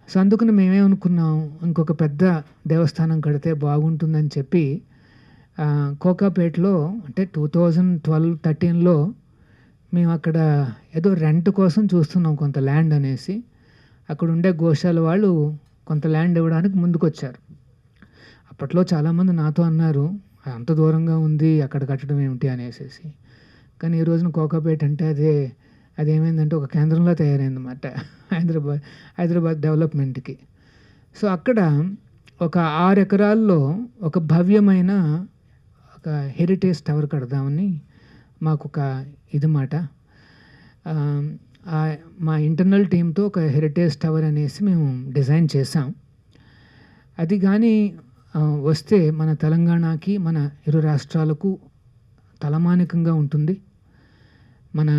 సో అందుకని మేమేమనుకున్నాం, ఇంకొక పెద్ద దేవస్థానం కడితే బాగుంటుందని చెప్పి కోకాపేటలో అంటే 2012-13లో మేము అక్కడ ఏదో రెంట్ కోసం చూస్తున్నాం కొంత ల్యాండ్ అనేసి. అక్కడ ఉండే గోశాల వాళ్ళు కొంత ల్యాండ్ ఇవ్వడానికి ముందుకొచ్చారు. అప్పట్లో చాలామంది నాతో అన్నారు, అంత దూరంగా ఉంది అక్కడ కట్టడం ఏమిటి అనేసి. కానీ ఈ రోజున కోకాపేట అంటే అదేమైందంటే ఒక కేంద్రంలో తయారైందన్నమాట హైదరాబాద్ డెవలప్మెంట్కి. సో అక్కడ ఒక 6 ఎకరాల్లో ఒక భవ్యమైన ఒక హెరిటేజ్ టవర్ కడదామని మాకు ఒక ఇది మాట. మా ఇంటర్నల్ టీంతో ఒక హెరిటేజ్ టవర్ అనేసి మేము డిజైన్ చేసాం. అది కానీ వస్తే మన తెలంగాణకి, మన 2 రాష్ట్రాలకు తలమానికంగా ఉంటుంది. మన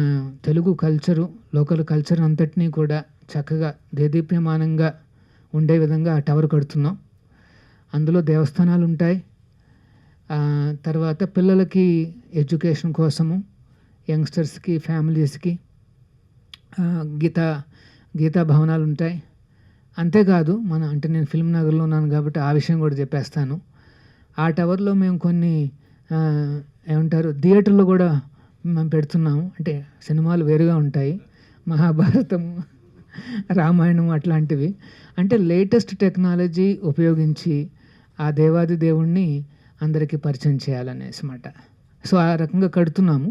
తెలుగు కల్చరు, లోకల్ కల్చర్ అంతటినీ కూడా చక్కగా దేదీప్యమానంగా ఉండే విధంగా ఆ టవర్ కడుతున్నాం. అందులో దేవస్థానాలు ఉంటాయి, తర్వాత పిల్లలకి ఎడ్యుకేషన్ కోసము, యంగ్స్టర్స్కి, ఫ్యామిలీస్కి గీతా భవనాలు ఉంటాయి. అంతేకాదు అంటే నేను ఫిల్మ్ నగర్లో ఉన్నాను కాబట్టి ఆ విషయం కూడా చెప్పేస్తాను. ఆ టవర్లో మేము కొన్ని ఏమంటారు థియేటర్లు కూడా మేము పెడుతున్నాము. అంటే సినిమాలు వేరుగా ఉంటాయి, మహాభారతము, రామాయణం అట్లాంటివి. అంటే లేటెస్ట్ టెక్నాలజీ ఉపయోగించి ఆ దేవాది దేవుణ్ణి అందరికీ పరిచయం చేయాలనేసి మాట. సో ఆ రకంగా కడుతున్నాము.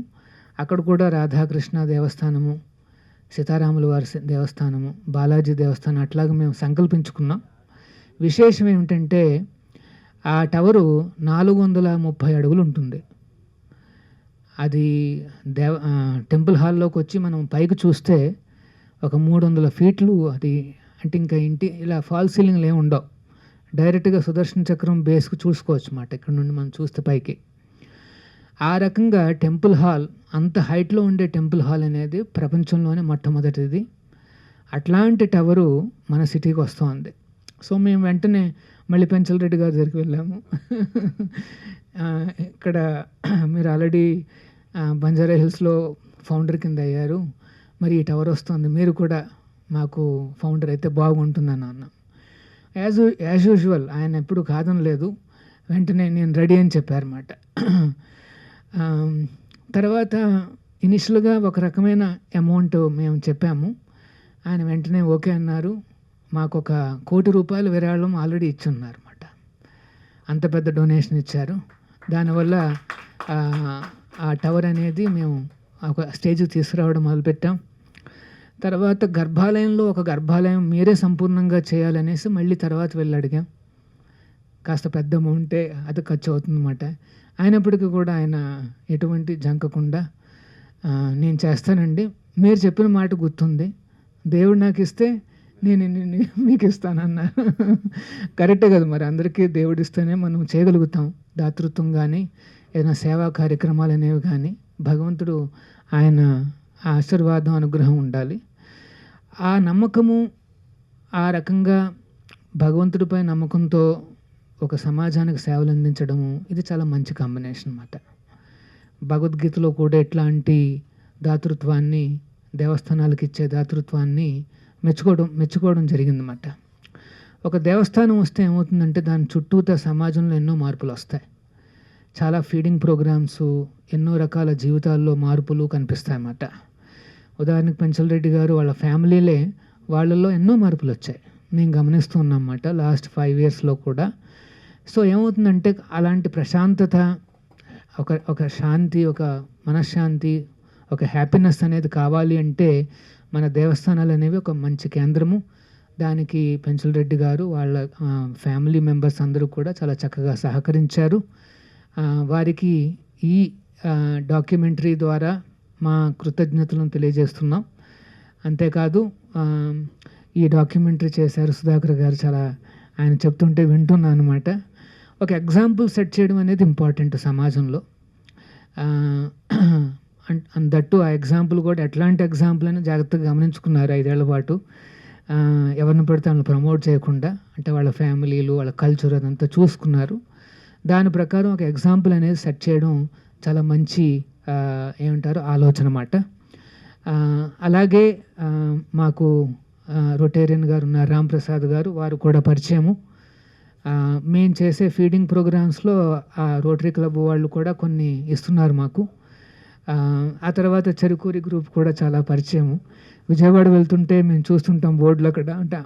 అక్కడ కూడా రాధాకృష్ణ దేవస్థానము, సీతారాముల వారి దేవస్థానము, బాలాజీ దేవస్థానం అట్లాగా మేము సంకల్పించుకున్నాం. విశేషం ఏమిటంటే ఆ టవరు 430 అడుగులు ఉంటుంది. అది టెంపుల్ హాల్లోకి వచ్చి మనం పైకి చూస్తే ఒక 300 ఫీట్లు అది. అంటే ఇంకా ఇలా ఫాల్ సీలింగ్లు ఏమి ఉండవు, డైరెక్ట్గా సుదర్శన చక్రం బేస్కి చూసుకోవచ్చు అన్నమాట ఇక్కడ నుండి మనం చూస్తే పైకి. ఆ రకంగా టెంపుల్ హాల్, అంత హైట్లో ఉండే టెంపుల్ హాల్ అనేది ప్రపంచంలోనే మొట్టమొదటిది. అట్లాంటి టవరు మన సిటీకి వస్తుంది. సో మేము వెంటనే మళ్ళీ పెన్సిల్ రెడ్డి గారి దగ్గరికి వెళ్ళాము. ఇక్కడ మీరు ఆల్రెడీ బంజారా హిల్స్లో ఫౌండర్ కింద అయ్యారు, మరి ఈ టవర్ వస్తుంది, మీరు కూడా మాకు ఫౌండర్ అయితే బాగుంటుందని అన్నాం. యాజ్ యూజువల్ ఆయన ఎప్పుడు కాదనలేదు, వెంటనే నేను రెడీ అని చెప్పారన్నమాట. తర్వాత ఇనిషియల్గా ఒక రకమైన అమౌంట్ మేము చెప్పాము, ఆయన వెంటనే ఓకే అన్నారు. మాకు ఒక ₹1 కోటి విరాళం ఆల్రెడీ ఇచ్చున్నారు అన్నమాట. అంత పెద్ద డొనేషన్ ఇచ్చారు. దానివల్ల ఆ టవర్ అనేది మేము ఒక స్టేజ్కి తీసుకురావడం మొదలుపెట్టాం. తర్వాత గర్భాలయంలో ఒక గర్భాలయం మీరే సంపూర్ణంగా చేయాలనేసి మళ్ళీ తర్వాత వెళ్ళి అడిగాం. కాస్త పెద్ద అమౌంటే అది ఖర్చు అవుతుందన్నమాట. అయినప్పటికీ కూడా ఆయన ఎటువంటి జంకకుండా నేను చేస్తానండి, మీరు చెప్పిన మాట గుర్తుంది, దేవుడు నాకు ఇస్తే నేను మీకు ఇస్తానన్నా. కరెక్టే కదా మరి, అందరికీ దేవుడు ఇస్తేనే మనం చేయగలుగుతాం. దాతృత్వం కానీ ఏదైనా సేవా కార్యక్రమాలు అనేవి కానీ భగవంతుడు ఆయన ఆశీర్వాదం అనుగ్రహం ఉండాలి. ఆ నమ్మకము, ఆ రకంగా భగవంతుడిపై నమ్మకంతో ఒక సమాజానికి సేవలు అందించడము, ఇది చాలా మంచి కాంబినేషన్ అన్నమాట. భగవద్గీతలో కూడా ఇట్లాంటి దాతృత్వాన్ని, దేవస్థానాలకు ఇచ్చే దాతృత్వాన్ని మెచ్చుకోవడం జరిగిందన్నమాట. ఒక దేవస్థానం వస్తే ఏమవుతుందంటే దాని చుట్టూతా సమాజంలో ఎన్నో మార్పులు వస్తాయి. చాలా ఫీడింగ్ ప్రోగ్రామ్స్, ఎన్నో రకాల జీవితాల్లో మార్పులు కనిపిస్తాయి అన్నమాట. ఉదాహరణకు పెంచల్ రెడ్డి గారు వాళ్ళ ఫ్యామిలీలే, వాళ్ళల్లో ఎన్నో మార్పులు వచ్చాయి, మేము గమనిస్తూ ఉన్నాం అన్నమాట లాస్ట్ 5 yearsలో కూడా. సో ఏమవుతుందంటే అలాంటి ప్రశాంతత, ఒక శాంతి, ఒక మనశ్శాంతి, ఒక హ్యాపీనెస్ అనేది కావాలి అంటే మన దేవస్థానాలు అనేవి ఒక మంచి కేంద్రము. దానికి పెంచల్ రెడ్డి గారు వాళ్ళ ఫ్యామిలీ మెంబర్స్ అందరూ కూడా చాలా చక్కగా సహకరించారు. వారికి ఈ డాక్యుమెంటరీ ద్వారా మా కృతజ్ఞతలను తెలియజేస్తున్నాం. అంతేకాదు ఈ డాక్యుమెంటరీ చేశారు సుధాకర్ గారు, చాలా ఆయన చెప్తుంటే వింటున్నాను అనమాట. ఒక ఎగ్జాంపుల్ సెట్ చేయడం అనేది ఇంపార్టెంట్ సమాజంలో. అండ్ దట్టు ఆ ఎగ్జాంపుల్ కూడా ఎట్లాంటి ఎగ్జాంపుల్ అని జాగ్రత్తగా గమనించుకున్నారు 5 ఏళ్ల పాటు. ఎవరిని పడితే వాళ్ళని ప్రమోట్ చేయకుండా, అంటే వాళ్ళ ఫ్యామిలీలు, వాళ్ళ కల్చర్ అదంతా చూసుకున్నారు. దాని ప్రకారం ఒక ఎగ్జాంపుల్ అనేది సెట్ చేయడం చాలా మంచి ఏమంటారు ఆలోచన అన్నమాట. అలాగే మాకు రొటేరియన్ గారు ఉన్నారు, రామ్ ప్రసాద్ గారు, వారు కూడా పరిచయము. మేము చేసే ఫీడింగ్ ప్రోగ్రామ్స్లో ఆ రోటరీ క్లబ్ వాళ్ళు కూడా కొన్ని ఇస్తున్నారు మాకు. ఆ తర్వాత చెరుకూరి గ్రూప్ కూడా చాలా పరిచయము. విజయవాడ వెళ్తుంటే మేము చూస్తుంటాం బోర్డులు అక్కడ, అంటే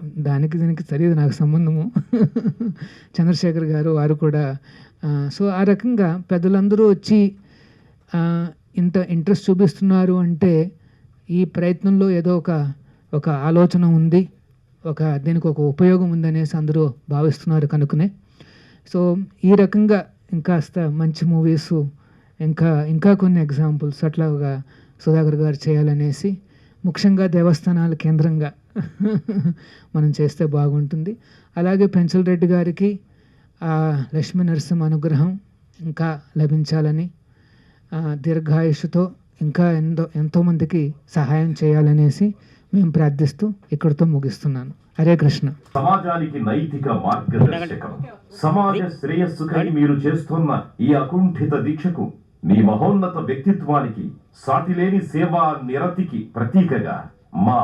దీనికి తెలియదు నాకు సంబంధము. చంద్రశేఖర్ గారు వారు కూడా. సో ఆ రకంగా పెద్దలందరూ వచ్చి ఇంత ఇంట్రెస్ట్ చూపిస్తున్నారు అంటే ఈ ప్రయత్నంలో ఏదో ఒక ఆలోచన ఉంది, దీనికి ఒక ఉపయోగం ఉందనేసి అందరూ భావిస్తున్నారు కనుకనే. సో ఈ రకంగా ఇంకాస్త మంచి మూవీస్, ఇంకా కొన్ని ఎగ్జాంపుల్స్ అట్లాగా సుధాకర్ గారు చేయాలనేసి, ముఖ్యంగా దేవస్థానాల కేంద్రంగా మనం చేస్తే బాగుంటుంది. అలాగే పెంచల్ రెడ్డి గారికి లక్ష్మీ నరసింహ అనుగ్రహం ఇంకా లభించాలని, దీర్ఘాయుషుతో ఇంకా ఎంతోమందికి సహాయం చేయాలనేసి మేము ప్రార్థిస్తూ ఇక్కడితో ముగిస్తున్నాను. హరే కృష్ణ. సమాజానికి నైతిక మార్గదర్శకం, సమాజ శ్రేయస్సుకై మీరు చేస్తున్న ఈ అకుంఠిత దీక్షకు, మీ మహోన్నత వ్యక్తిత్వానికి, సాటిలేని సేవా నిరతికి ప్రతీకగా మా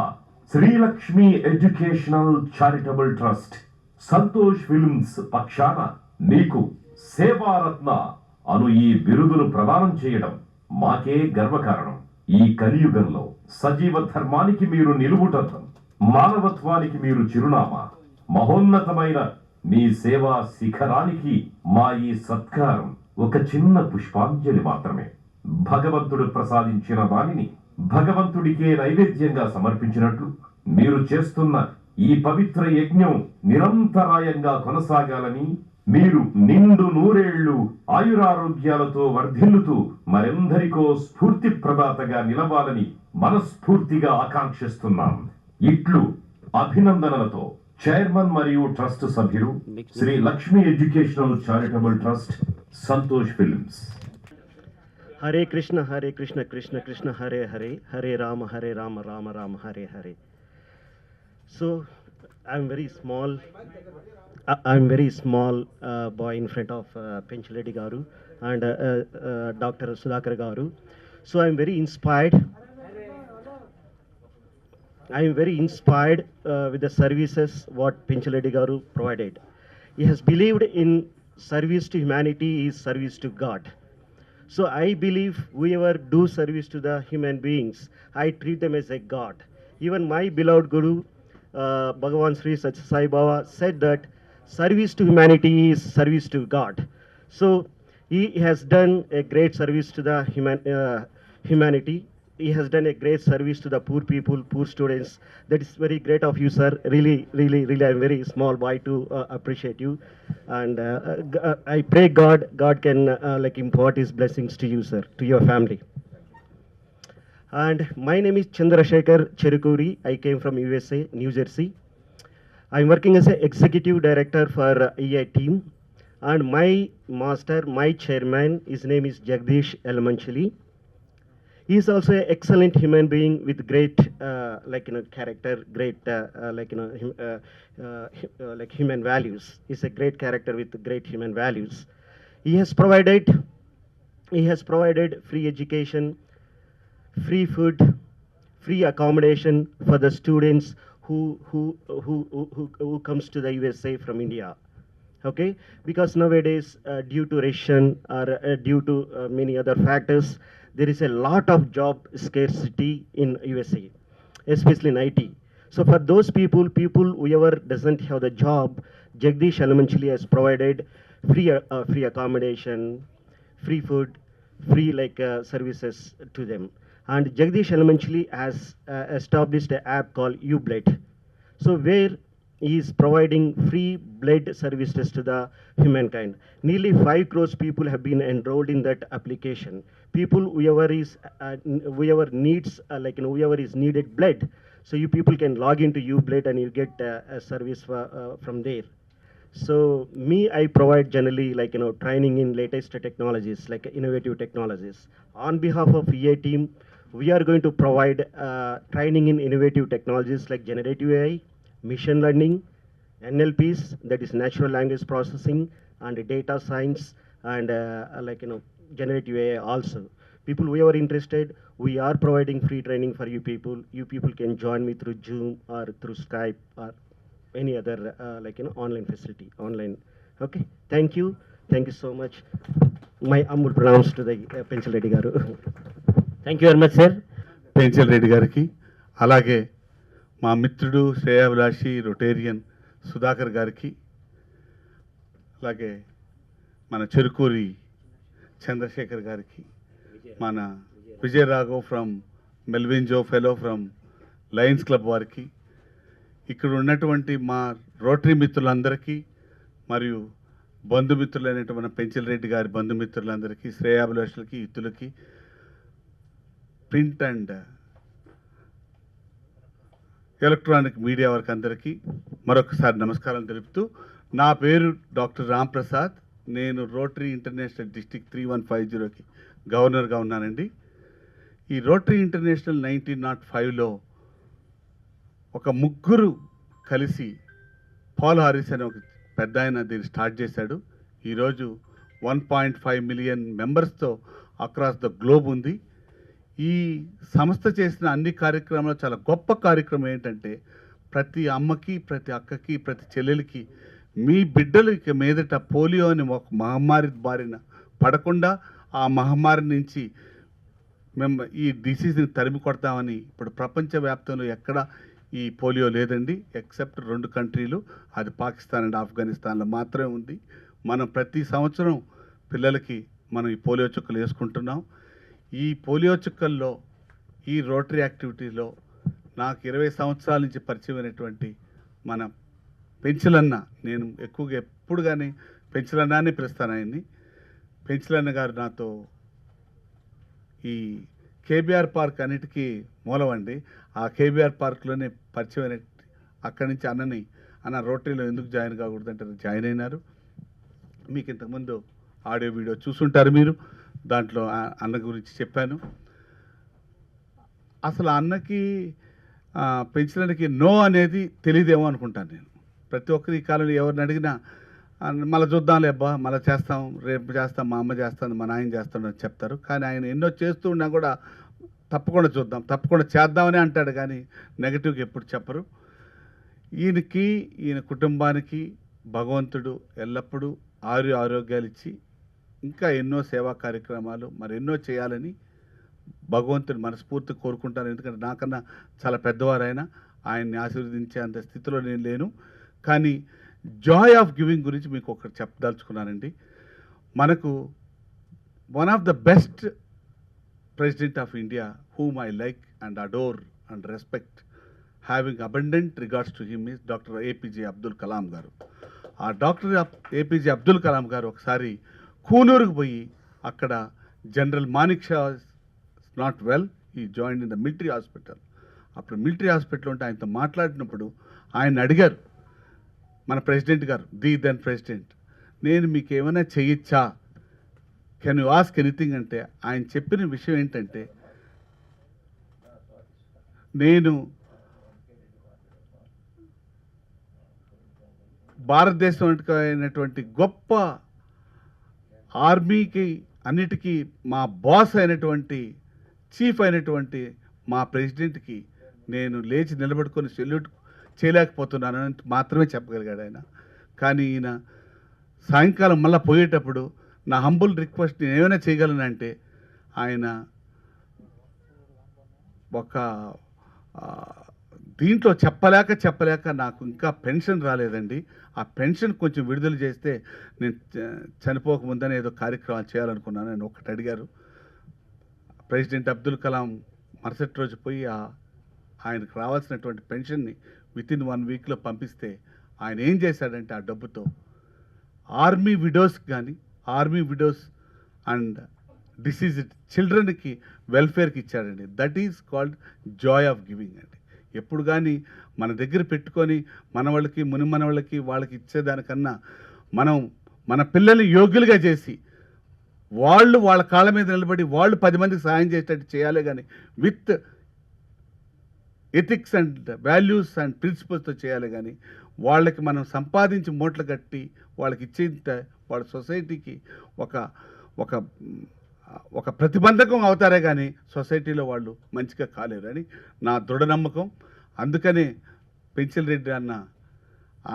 Srilakshmi educational charitable trust Santosh films పక్షాన మీకు సేవారత్న అను ఈ బిరుదును ప్రదానం చేయడం మాకే గర్వకారణం. ఈ కలియుగంలో సజీవ ధర్మానికి మీరు నిలువుటద్దం, మానవత్వానికి మీరు చిరునామా. మహోన్నతమైన మీ సేవా శిఖరానికి మా ఈ సత్కారం ఒక చిన్న పుష్పాంజలి మాత్రమే. భగవంతుడు ప్రసాదించిన దానిని భగవంతుడికే నైవేద్యంగా సమర్పించినట్లు మీరు చేస్తున్న ఈ పవిత్ర యజ్ఞం నిరంతరాయంగా కొనసాగాలని, మీరు నిండు నూరేళ్లు ఆయురారోగ్యాలతో వర్ధిల్లుతూ మరెందరికో స్ఫూర్తి ప్రదాతగా నిలవాలని మనస్ఫూర్తిగా ఆకాంక్షిస్తున్నాం. ఇట్లు అభినందనలతో చైర్మన్ మరియు ట్రస్ట్ సభ్యులు Shri Lakshmi educational charitable trust, Santosh films. Hare Krishna Krishna Krishna Hare Hare, Hare Rama Rama Rama Hare Hare. So I'm very small boy in front of Pencil Reddy Garu and Dr. Sudhakar Garu. So I'm very inspired with the services what Pencil Reddy Garu provided. He has believed in service to humanity is service to God. So I believe whoever do service to the human beings, I treat them as a God. Even my beloved Guru, Bhagavan Sri Satya Sai Baba said that service to humanity is service to God. So he has done a great service to the humanity. He has done a great service to the poor people, poor students. That is very great of you, sir. Really, I'm very small boy to appreciate you. And I pray God can impart his blessings to you, sir, to your family. And my name is Chandrasekhar Cherukuri. I came from USA, New Jersey. I'm working as an executive director for EI team. And my master, my chairman, his name is Jagdish Elmanchali. He is also an excellent human being with great, character, great, human values. He's a great character with great human values. He has provided free education, free food, free accommodation for the students who comes to the USA from India. Okay, because nowadays due to Russian or due to many other factors, there is a lot of job scarcity in USA, especially in IT. So for those people whoever doesn't have the job, Jagdish Alamanchili has provided free accommodation, free food, free services to them. And Jagdish Alamanchili has established an app called UBlood. So where he is providing free blood services to the humankind. Nearly 5 crores people have been enrolled in that application. People, whoever is needed blood, so you people can log into UBlood and you get a service from there. So I provide generally training in latest technologies, like innovative technologies. On behalf of EA team, we are going to provide training in innovative technologies like generative AI, machine learning, NLPs, that is natural language processing, and data science, and generative AI also. People who are interested, we are providing free training for you people. You people can join me through Zoom or through Skype or any other online facility, online. Okay, thank you so much. My humble pronouns to the Pencil Reddy Garu. Thank you very much sir. Penchal Reddy గారికి, అలాగే మా మిత్రుడు శ్రేయాభిలాషి Rotarian Sudhakar గారికి, అలాగే మన చెరుకూరి చంద్రశేఖర్ గారికి, మన Vijay Raghav from Melvin Joe fellow from Lions Club వారికి, ఇక్కడ ఉన్నటువంటి మా రోటరీ మిత్రులందరికీ మరియు బంధుమిత్రులైనటువంటి పెంచల్ రెడ్డి గారి బంధుమిత్రులందరికీ, శ్రేయాభిలాషులకి, ఇతులకి, ప్రింట్ అండ్ ఎలక్ట్రానిక్ మీడియా వారికి అందరికీ మరొకసారి నమస్కారం తెలుపుతూ, నా పేరు డాక్టర్ రామ్ ప్రసాద్. నేను రోటరీ ఇంటర్నేషనల్ డిస్ట్రిక్ట్ 3150కి గవర్నర్గా ఉన్నానండి. ఈ రోటరీ ఇంటర్నేషనల్ 1905లో ఒక ముగ్గురు కలిసి పాల్ హారిస్ అనే ఒక పెద్ద ఆయన దీన్ని స్టార్ట్ చేశాడు. ఈరోజు 1.5 మిలియన్ మెంబర్స్తో అక్రాస్ ద గ్లోబ్ ఉంది. ఈ సంస్థ చేసిన అన్ని కార్యక్రమాలు చాలా గొప్ప కార్యక్రమం ఏంటంటే, ప్రతి అమ్మకి, ప్రతి అక్కకి, ప్రతి చెల్లెలకి మీ బిడ్డలు ఇక మీదట పోలియో అని ఒక మహమ్మారి బారిన పడకుండా ఆ మహమ్మారి నుంచి మేము ఈ డిసీజ్ని తరిమి కొడతామని ఇప్పుడు ప్రపంచవ్యాప్తంలో ఎక్కడ ఈ పోలియో లేదండి, ఎక్సెప్ట్ 2 కంట్రీలు, అది పాకిస్తాన్ అండ్ ఆఫ్ఘనిస్తాన్లో మాత్రమే ఉంది. మనం ప్రతి సంవత్సరం పిల్లలకి మనం ఈ పోలియో చుక్కలు వేసుకుంటున్నాం. ఈ పోలియో చుక్కల్లో, ఈ రోటరీ యాక్టివిటీలో నాకు 20 సంవత్సరాల నుంచి పరిచయమైనటువంటి మన పెంచలన్న, నేను ఎక్కువగా ఎప్పుడు కానీ పెంచలన్నానే పిలుస్తాను ఆయన్ని. పెంచలన్న గారు నాతో ఈ కేబీఆర్ పార్క్ అన్నిటికీ మూలవండి. ఆ కేబీఆర్ పార్క్లోనే పరిచయమైన, అక్కడి నుంచి అన్న రోటరీలో ఎందుకు జాయిన్ కాకూడదంటే జాయిన్ అయినారు. మీకు ఇంతకుముందు ఆడియో వీడియో చూసుంటారు మీరు, దాంట్లో అన్న గురించి చెప్పాను. అసలు అన్నకి పెంచడానికి నో అనేది తెలియదేమో అనుకుంటాను నేను. ప్రతి ఒక్కరి ఈ కాలంలో ఎవరిని అడిగినా మళ్ళీ చూద్దాంలే అబ్బా, మళ్ళీ చేస్తాం, రేపు చేస్తాం, మా అమ్మ చేస్తాను, మా నాయన చేస్తాను అని చెప్తారు. కానీ ఆయన ఎన్నో చేస్తూ ఉన్నా కూడా తప్పకుండా చూద్దాం, తప్పకుండా చేద్దామని అంటాడు, కానీ నెగటివ్గా ఎప్పుడు చెప్పరు. ఈయన కుటుంబానికి భగవంతుడు ఎల్లప్పుడూ ఆరోగ్యాలు ఇచ్చి ఇంకా ఎన్నో సేవా కార్యక్రమాలు మరెన్నో చేయాలని భగవంతుని మనస్ఫూర్తి కోరుకుంటాను. ఎందుకంటే నాకన్నా చాలా పెద్దవారైనా ఆయన్ని ఆశీర్వదించే అంత స్థితిలో నేను లేను. కానీ జాయ్ ఆఫ్ గివింగ్ గురించి మీకు ఒకటి చెప్పదలుచుకున్నానండి. మనకు one of the best president of India whom I like and adore and respect, having abundant regards to him, is Dr. APJ Abdul Kalam garu. ఆ డాక్టర్ APJ అబ్దుల్ కలాం గారు ఒకసారి కూనూరుకు పోయి అక్కడ general Manekshaw not well, he join in the military hospital. అప్పుడు military hospital ఉంటే ఆయనతో మాట్లాడినప్పుడు ఆయన అడిగారు మన ప్రెసిడెంట్ గారు, ది దెన్ ప్రెసిడెంట్, నేను మీకు ఏమైనా చేయొచ్చా, కెన్ యూ ఆస్క్ ఎనీథింగ్ అంటే ఆయన చెప్పిన విషయం ఏంటంటే, నేను భారతదేశం అయినటువంటి గొప్ప ఆర్మీకి అన్నిటికీ మా బాస్ అయినటువంటి చీఫ్ అయినటువంటి మా ప్రెసిడెంట్కి నేను లేచి నిలబడుకొని సెల్యూట్ చేయలేకపోతున్నాను అని మాత్రమే చెప్పగలిగాడు ఆయన. కానీ ఈయన సాయంకాలం మళ్ళీ పోయేటప్పుడు నా హంబుల్ రిక్వెస్ట్ నేను ఏమైనా చేయగలనంటే, ఆయన ఒక దీంట్లో చెప్పలేక నాకు ఇంకా పెన్షన్ రాలేదండి, ఆ పెన్షన్ కొంచెం విడుదల చేస్తే నేను చనిపోకముందని ఏదో కార్యక్రమాలు చేయాలనుకున్నాను అని ఒకటి అడిగారు. ప్రెసిడెంట్ అబ్దుల్ కలాం మరుసటి రోజు పోయి ఆయనకు రావాల్సినటువంటి పెన్షన్ని వితిన్ 1 వీక్లో పంపిస్తే ఆయన ఏం చేశాడంటే, ఆ డబ్బుతో ఆర్మీ విడోస్ అండ్ డిసీజ్డ్ చిల్డ్రన్కి వెల్ఫేర్కి ఇచ్చాడండి. That is called Joy of giving అండి. ఎప్పుడు కానీ మన దగ్గర పెట్టుకొని మన వాళ్ళకి మన వాళ్ళకి వాళ్ళకి ఇచ్చేదానికన్నా మనం మన పిల్లల్ని యోగ్యులుగా చేసి వాళ్ళ కాళ్ళ మీద నిలబడి వాళ్ళు 10 మందికి సహాయం చేసేటట్టు చేయాలి, కానీ with ethics and values and ప్రిన్సిపల్స్తో చేయాలి. కానీ వాళ్ళకి మనం సంపాదించి మూటలు కట్టి వాళ్ళకి ఇచ్చేంత వాళ్ళ సొసైటీకి ఒక ప్రతిబంధకం అవుతారే కానీ సొసైటీలో వాళ్ళు మంచిగా కాలేరు అని నా దృఢ నమ్మకం. అందుకనే పెంచల్ రెడ్డి అన్న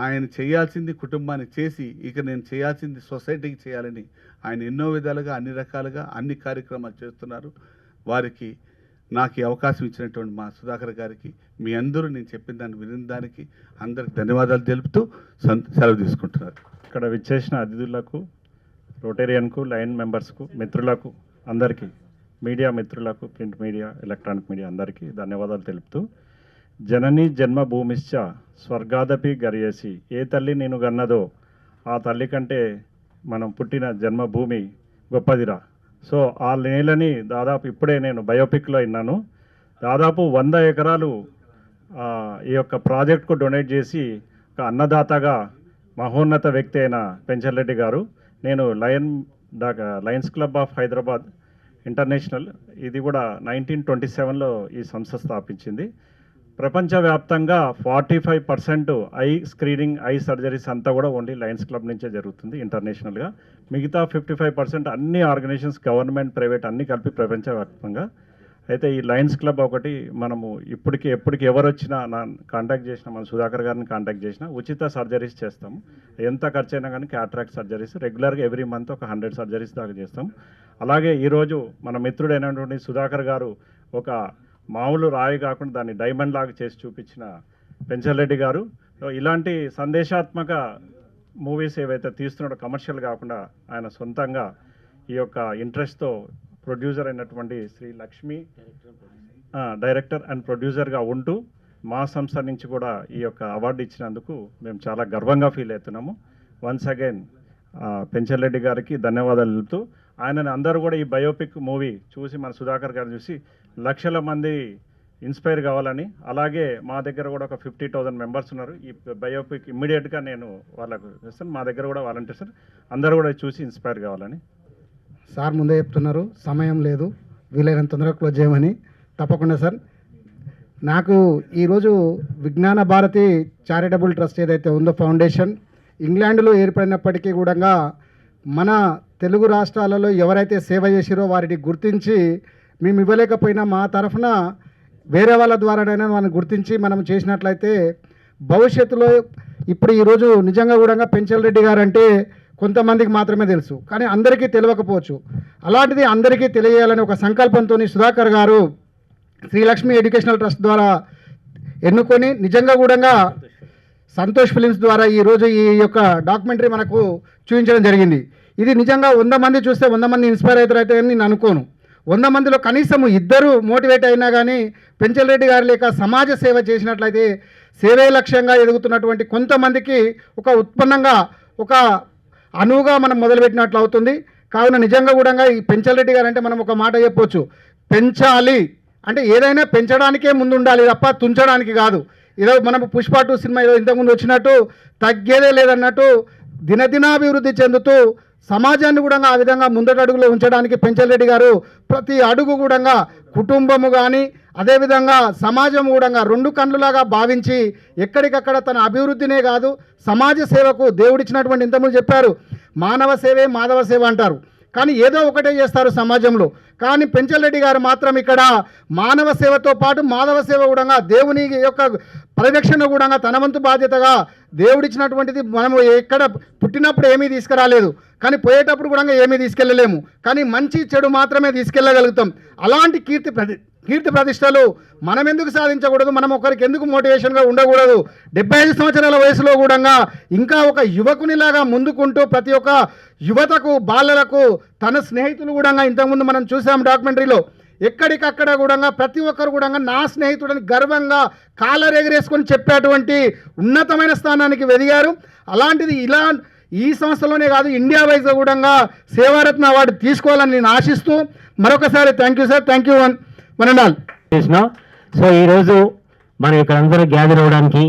ఆయన చేయాల్సింది కుటుంబానికి చేసి, ఇక నేను చేయాల్సింది సొసైటీకి చేయాలని ఆయన ఎన్నో విధాలుగా అన్ని రకాలుగా అన్ని కార్యక్రమాలు చేస్తున్నారు. వారికి నాకు ఈ అవకాశం ఇచ్చినటువంటి మా సుధాకర్ గారికి, మీ అందరూ నేను చెప్పిన దాన్ని విని దానికి అందరికి ధన్యవాదాలు తెలుపుతూ సెలవు తీసుకుంటున్నారు. ఇక్కడ విచ్చేసిన అతిథులకు, రోటేరియన్కు, లైన్ మెంబర్స్కు, మిత్రులకు అందరికీ, మీడియా మిత్రులకు, ప్రింట్ మీడియా, ఎలక్ట్రానిక్ మీడియా అందరికీ ధన్యవాదాలు తెలుపుతూ, జనని జన్మభూమిశ్చ స్వర్గాదపి గరియేసి, ఏ తల్లి నేను గన్నదో ఆ తల్లి కంటే మనం పుట్టిన జన్మభూమి గొప్పదిరా. సో ఆ నేలని దాదాపు ఇప్పుడే నేను బయోపిక్లో విన్నాను, దాదాపు 100 ఎకరాలు ఈ యొక్క ప్రాజెక్ట్కు డొనేట్ చేసి ఒక అన్నదాతగా మహోన్నత వ్యక్తి అయిన పెంచల్ రెడ్డి గారు, నేను Lions club of Hyderabad international, ఇది కూడా 1927లో ఈ సంస్థ స్థాపించింది. ప్రపంచవ్యాప్తంగా 45% ఐ స్క్రీనింగ్, ఐ సర్జరీస్ అంతా కూడా ఓన్లీ లయన్స్ క్లబ్ నుంచే జరుగుతుంది ఇంటర్నేషనల్గా. మిగతా 55% అన్ని ఆర్గనైజేషన్స్, గవర్నమెంట్, ప్రైవేట్ అన్నీ కలిపి ప్రపంచవ్యాప్తంగా. అయితే ఈ లయన్స్ క్లబ్ ఒకటి మనము ఎప్పటికి ఎవరు వచ్చినా కాంటాక్ట్ చేసినా, మన సుధాకర్ గారిని కాంటాక్ట్ చేసినా ఉచిత సర్జరీస్ చేస్తాము. ఎంత ఖర్చు అయినా కానీ క్యాట్రాక్ట్ సర్జరీస్ రెగ్యులర్గా ఎవ్రీ మంత్ ఒక 100 సర్జరీస్ దాకా చేస్తాం. అలాగే ఈరోజు మన మిత్రుడైనటువంటి సుధాకర్ గారు ఒక మామూలు రాయి కాకుండా దాన్ని డైమండ్ లాగా చేసి చూపించిన పెంచల్ రెడ్డి గారు, ఇలాంటి సందేశాత్మక మూవీస్ ఏవైతే తీస్తున్నాడో కమర్షియల్ కాకుండా ఆయన సొంతంగా ఈ యొక్క ఇంట్రెస్ట్తో ప్రొడ్యూసర్ అయినటువంటి శ్రీ లక్ష్మి డైరెక్టర్ అండ్ ప్రొడ్యూసర్గా ఉంటూ మా సంస్థ నుంచి కూడా ఈ యొక్క అవార్డు ఇచ్చినందుకు మేము చాలా గర్వంగా ఫీల్ అవుతున్నాము. వన్స్ అగైన్ పెంచల్ రెడ్డి గారికి ధన్యవాదాలు తెలుపుతూ, ఆయనని అందరూ కూడా ఈ బయోపిక్ మూవీ చూసి, మన సుధాకర్ గారిని చూసి లక్షల మంది ఇన్స్పైర్ కావాలని, అలాగే మా దగ్గర కూడా ఒక 50,000 మెంబర్స్ ఉన్నారు. ఈ బయోపిక్ ఇమ్మీడియట్గా నేను వాళ్ళకు ఇస్తాను, మా దగ్గర కూడా వాలంటీర్స్ అందరూ కూడా చూసి ఇన్స్పైర్ కావాలని. సార్ ముందే చెప్తున్నారు, సమయం లేదు, వీలైనంత తొందరగా క్లోజ్ చేయమని. తప్పకుండా సార్. నాకు ఈరోజు విజ్ఞాన భారతి చారిటబుల్ ట్రస్ట్ ఏదైతే ఉందో ఫౌండేషన్, ఇంగ్లాండ్లో ఏర్పడినప్పటికీ కూడా మన తెలుగు రాష్ట్రాలలో ఎవరైతే సేవ చేసిరో వారిని గుర్తించి, మేము ఇవ్వలేకపోయినా మా తరఫున వేరే వాళ్ళ ద్వారానైనా మనం గుర్తించి మనం చేసినట్లయితే భవిష్యత్తులో, ఇప్పుడు ఈరోజు నిజంగా కూడా పెంచల్ రెడ్డి గారు అంటే కొంతమందికి మాత్రమే తెలుసు, కానీ అందరికీ తెలియకపోవచ్చు. అలాంటిది అందరికీ తెలియాలని ఒక సంకల్పంతో సుధాకర్ గారు శ్రీలక్ష్మి ఎడ్యుకేషనల్ ట్రస్ట్ ద్వారా ఎన్నుకొని, నిజంగా కూడా సంతోష్ ఫిలిమ్స్ ద్వారా ఈరోజు ఈ యొక్క డాక్యుమెంటరీ మనకు చూపించడం జరిగింది. ఇది నిజంగా 100 మంది చూస్తే 100 మంది ఇన్స్పైర్ అవుతారైతే అని నేను అనుకోను. 100 మందిలో కనీసం 2 మోటివేట్ అయినా కానీ పెంచల్ రెడ్డి గారి లేక సమాజ సేవ చేసినట్లయితే సేవే లక్ష్యంగా ఎదుగుతున్నటువంటి కొంతమందికి ఒక ఉత్పన్నంగా, ఒక అనువుగా మనం మొదలుపెట్టినట్లు అవుతుంది. కావున నిజంగా కూడా ఈ పెంచల్ రెడ్డి గారు అంటే మనం ఒక మాట చెప్పొచ్చు, పెంచాలి అంటే ఏదైనా పెంచడానికే ముందు ఉండాలి తప్ప తుంచడానికి కాదు. ఏదో మనం పుష్ప 2 సినిమా ఏదో ఇంతకుముందు వచ్చినట్టు తగ్గేదే లేదన్నట్టు దినదినాభివృద్ధి చెందుతూ సమాజాన్ని కూడా ఆ విధంగా ముందటడుగులో ఉంచడానికి పెంచల్ రెడ్డి గారు ప్రతి అడుగు కూడా కుటుంబము కానీ అదేవిధంగా సమాజం కూడా రెండు కన్నులాగా భావించి ఎక్కడికక్కడ తన అభివృద్ధినే కాదు సమాజ సేవకు దేవుడిచ్చినటువంటి ఇంతకుముందు చెప్పారు మానవ సేవే మాధవ సేవ అంటారు, కానీ ఏదో ఒకటే చేస్తారు సమాజంలో. కానీ పెంచల్ రెడ్డి గారు మాత్రం ఇక్కడ మానవ సేవతో పాటు మాధవ సేవ కూడా దేవుని యొక్క పరిరక్షణ కూడా తన వంతు బాధ్యతగా దేవుడిచ్చినటువంటిది. మనము ఎక్కడ పుట్టినప్పుడు ఏమీ తీసుకురాలేదు, కానీ పోయేటప్పుడు కూడా ఏమీ తీసుకెళ్ళలేము, కానీ మంచి చెడు మాత్రమే తీసుకెళ్ళగలుగుతాం. అలాంటి కీర్తి ప్రతిష్టలు మనం ఎందుకు సాధించకూడదు, మనం ఒకరికి ఎందుకు మోటివేషన్గా ఉండకూడదు? 75 సంవత్సరాల వయసులో కూడా ఇంకా ఒక యువకునిలాగా ముందుకుంటూ ప్రతి ఒక్క యువతకు బాలలకు తన స్నేహితులు కూడా ఇంతకుముందు మనం చూసాం డాక్యుమెంటరీలో, ఎక్కడికక్కడ కూడా ప్రతి ఒక్కరు కూడా నా స్నేహితుడని గర్వంగా కాలర్ ఎగరేసుకొని చెప్పేటువంటి ఉన్నతమైన స్థానానికి ఎదిగారు. అలాంటిది ఈ సంస్థలోనే కాదు ఇండియా వైజ్గా కూడా సేవారత్న అవార్డు తీసుకోవాలని నేను ఆశిస్తూ మరొకసారి thank you sir, thank you one and all. So ఈరోజు మనం ఇక్కడ అందరూ గ్యాదర్ అవ్వడానికి,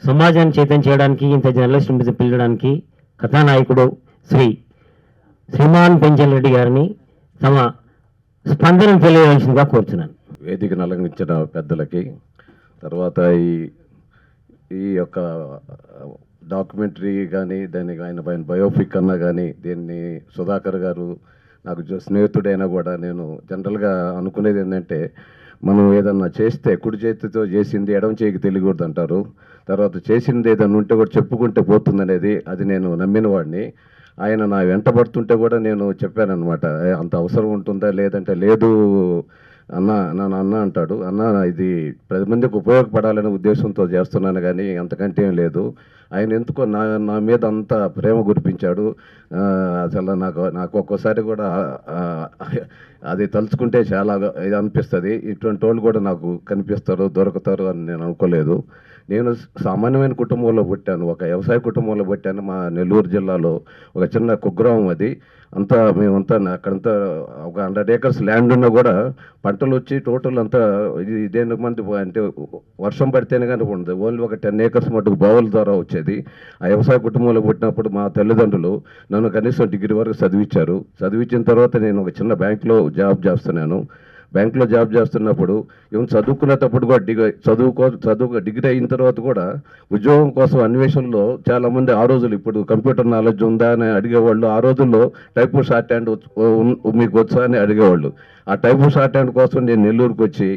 సమాజాన్ని చైతన్యం చేయడానికి, ఇంత జర్నలిస్ట్ పిలవడానికి కథానాయకుడు శ్రీమాన్ పెంచల్ రెడ్డి గారిని తమ స్పందనను తెలియవలసిందిగా కోరుతున్నాను. వేదికను అలంకరించిన పెద్దలకి, తర్వాత ఈ యొక్క డాక్యుమెంటరీ కానీ దానికి ఆయన బయోపిక్ అన్నా కానీ దీన్ని సుధాకర్ గారు నాకు స్నేహితుడైనా కూడా నేను జనరల్గా అనుకునేది ఏంటంటే మనం ఏదన్నా చేస్తే కుడి చేతితో చేసింది ఎడమ చేయికి తెలియకూడదు అంటారు. తర్వాత చేసింది ఏదన్నా ఉంటే కూడా చెప్పుకుంటే పోతుందనేది అది నేను నమ్మిన వాడిని. ఆయన నా వెంట పడుతుంటే కూడా నేను చెప్పానన్నమాట, అంత అవసరం ఉంటుందా లేదంటే లేదు అన్న అంటాడు, అన్న ఇది 10 మందికి ఉపయోగపడాలనే ఉద్దేశంతో చేస్తున్నాను కానీ అంతకంటే ఏం లేదు. ఆయన ఎందుకో నా మీద అంత ప్రేమ కురిపించాడు. అసలు నాకు ఒక్కోసారి కూడా అది తలుచుకుంటే చాలా ఇది అనిపిస్తుంది. ఇటువంటి వాళ్ళు కూడా నాకు కనిపిస్తారు, దొరుకుతారు అని నేను అనుకోలేదు. నేను సామాన్యమైన కుటుంబంలో పుట్టాను, ఒక వ్యవసాయ కుటుంబంలో పుట్టాను. మా నెల్లూరు జిల్లాలో ఒక చిన్న కుగ్రామం అది. మేమంతా అక్కడంతా ఒక 100 acres ల్యాండ్ ఉన్నా కూడా పంటలు వచ్చి టోటల్ అంతా ఇదేంటి మంది అంటే వర్షం పడితేనే కానీ ఉండదు. ఓన్లీ ఒక 10 acres మటుకు బావుల ద్వారా వచ్చేది. ఆ వ్యవసాయ కుటుంబంలో పుట్టినప్పుడు మా తల్లిదండ్రులు నన్ను కనీసం డిగ్రీ వరకు చదివించారు. చదివించిన తర్వాత నేను ఒక చిన్న బ్యాంక్లో జాబ్ చేస్తున్నాను. బ్యాంకులో జాబ్ చేస్తున్నప్పుడు ఏం చదువుకునేటప్పుడు కూడా డిగ్రీ అయిన తర్వాత కూడా ఉద్యోగం కోసం అన్వేషణలో చాలామంది ఆ రోజులు ఇప్పుడు కంప్యూటర్ నాలెడ్జ్ ఉందా అని అడిగేవాళ్ళు. ఆ రోజుల్లో టైప్ షార్ట్ హ్యాండ్ మీకు వచ్చా అని అడిగేవాళ్ళు. ఆ టైప్ షార్ట్ హ్యాండ్ కోసం నేను నెల్లూరుకు వచ్చి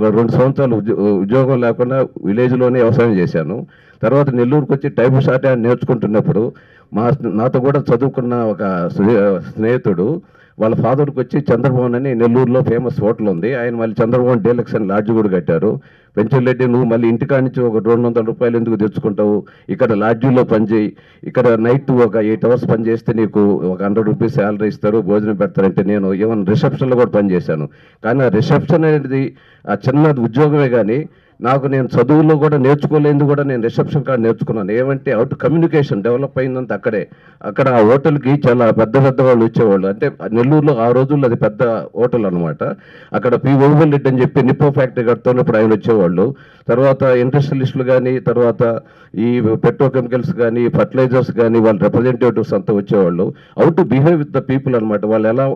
2 సంవత్సరాలు ఉద్యోగం లేకుండా విలేజ్లోనే వ్యవసాయం చేశాను. తర్వాత నెల్లూరుకు వచ్చి టైప్ షార్ట్ హ్యాండ్ నేర్చుకుంటున్నప్పుడు నాతో కూడా చదువుకున్న ఒక స్నేహితుడు వాళ్ళ ఫాదర్కి వచ్చి చంద్రభవన్ అని నెల్లూరులో ఫేమస్ హోటల్ ఉంది, ఆయన మళ్ళీ చంద్రభవన్ డీలక్స్ అని లాడ్జ్ కూడా కట్టారు. పెంచల్ రెడ్డి నువ్వు మళ్ళీ ఇంటికా నుంచి ఒక 200 రూపాయలు ఎందుకు తెచ్చుకుంటావు, ఇక్కడ లాడ్జీలో పనిచేయి, ఇక్కడ నైట్ ఒక 8 hours పని చేస్తే నీకు ఒక 100 రూపీస్ శాలరీ ఇస్తారు, భోజనం పెడతారంటే నేను ఈవెన్ రిసెప్షన్లో కూడా పనిచేశాను. కానీ ఆ రిసెప్షన్ అనేది ఆ చిన్న ఉద్యోగమే కానీ నేను చదువులో కూడా నేర్చుకోలేదు. కూడా నేను రిసెప్షన్ కార్డు నేర్చుకున్నాను. ఏమంటే అవుట్ కమ్యూనికేషన్ డెవలప్ అయిందంత అక్కడ ఆ హోటల్కి చాలా పెద్ద వాళ్ళు వచ్చేవాళ్ళు. అంటే నెల్లూరులో ఆ రోజుల్లో అది పెద్ద హోటల్ అనమాట. అక్కడ పి ఓవల్ రెడ్డి అని చెప్పి నిప్పో ఫ్యాక్టరీ కడుతున్నప్పుడు ఆయన వచ్చేవాళ్ళు. తర్వాత ఇండస్ట్రియలిస్టులు కానీ, తర్వాత ఈ పెట్రోకెమికల్స్ కానీ, ఫర్టిలైజర్స్ కానీ వాళ్ళ రిప్రజెంటేటివ్స్ అంతా వచ్చేవాళ్ళు. How to behave with the people అనమాట. వాళ్ళు ఎలా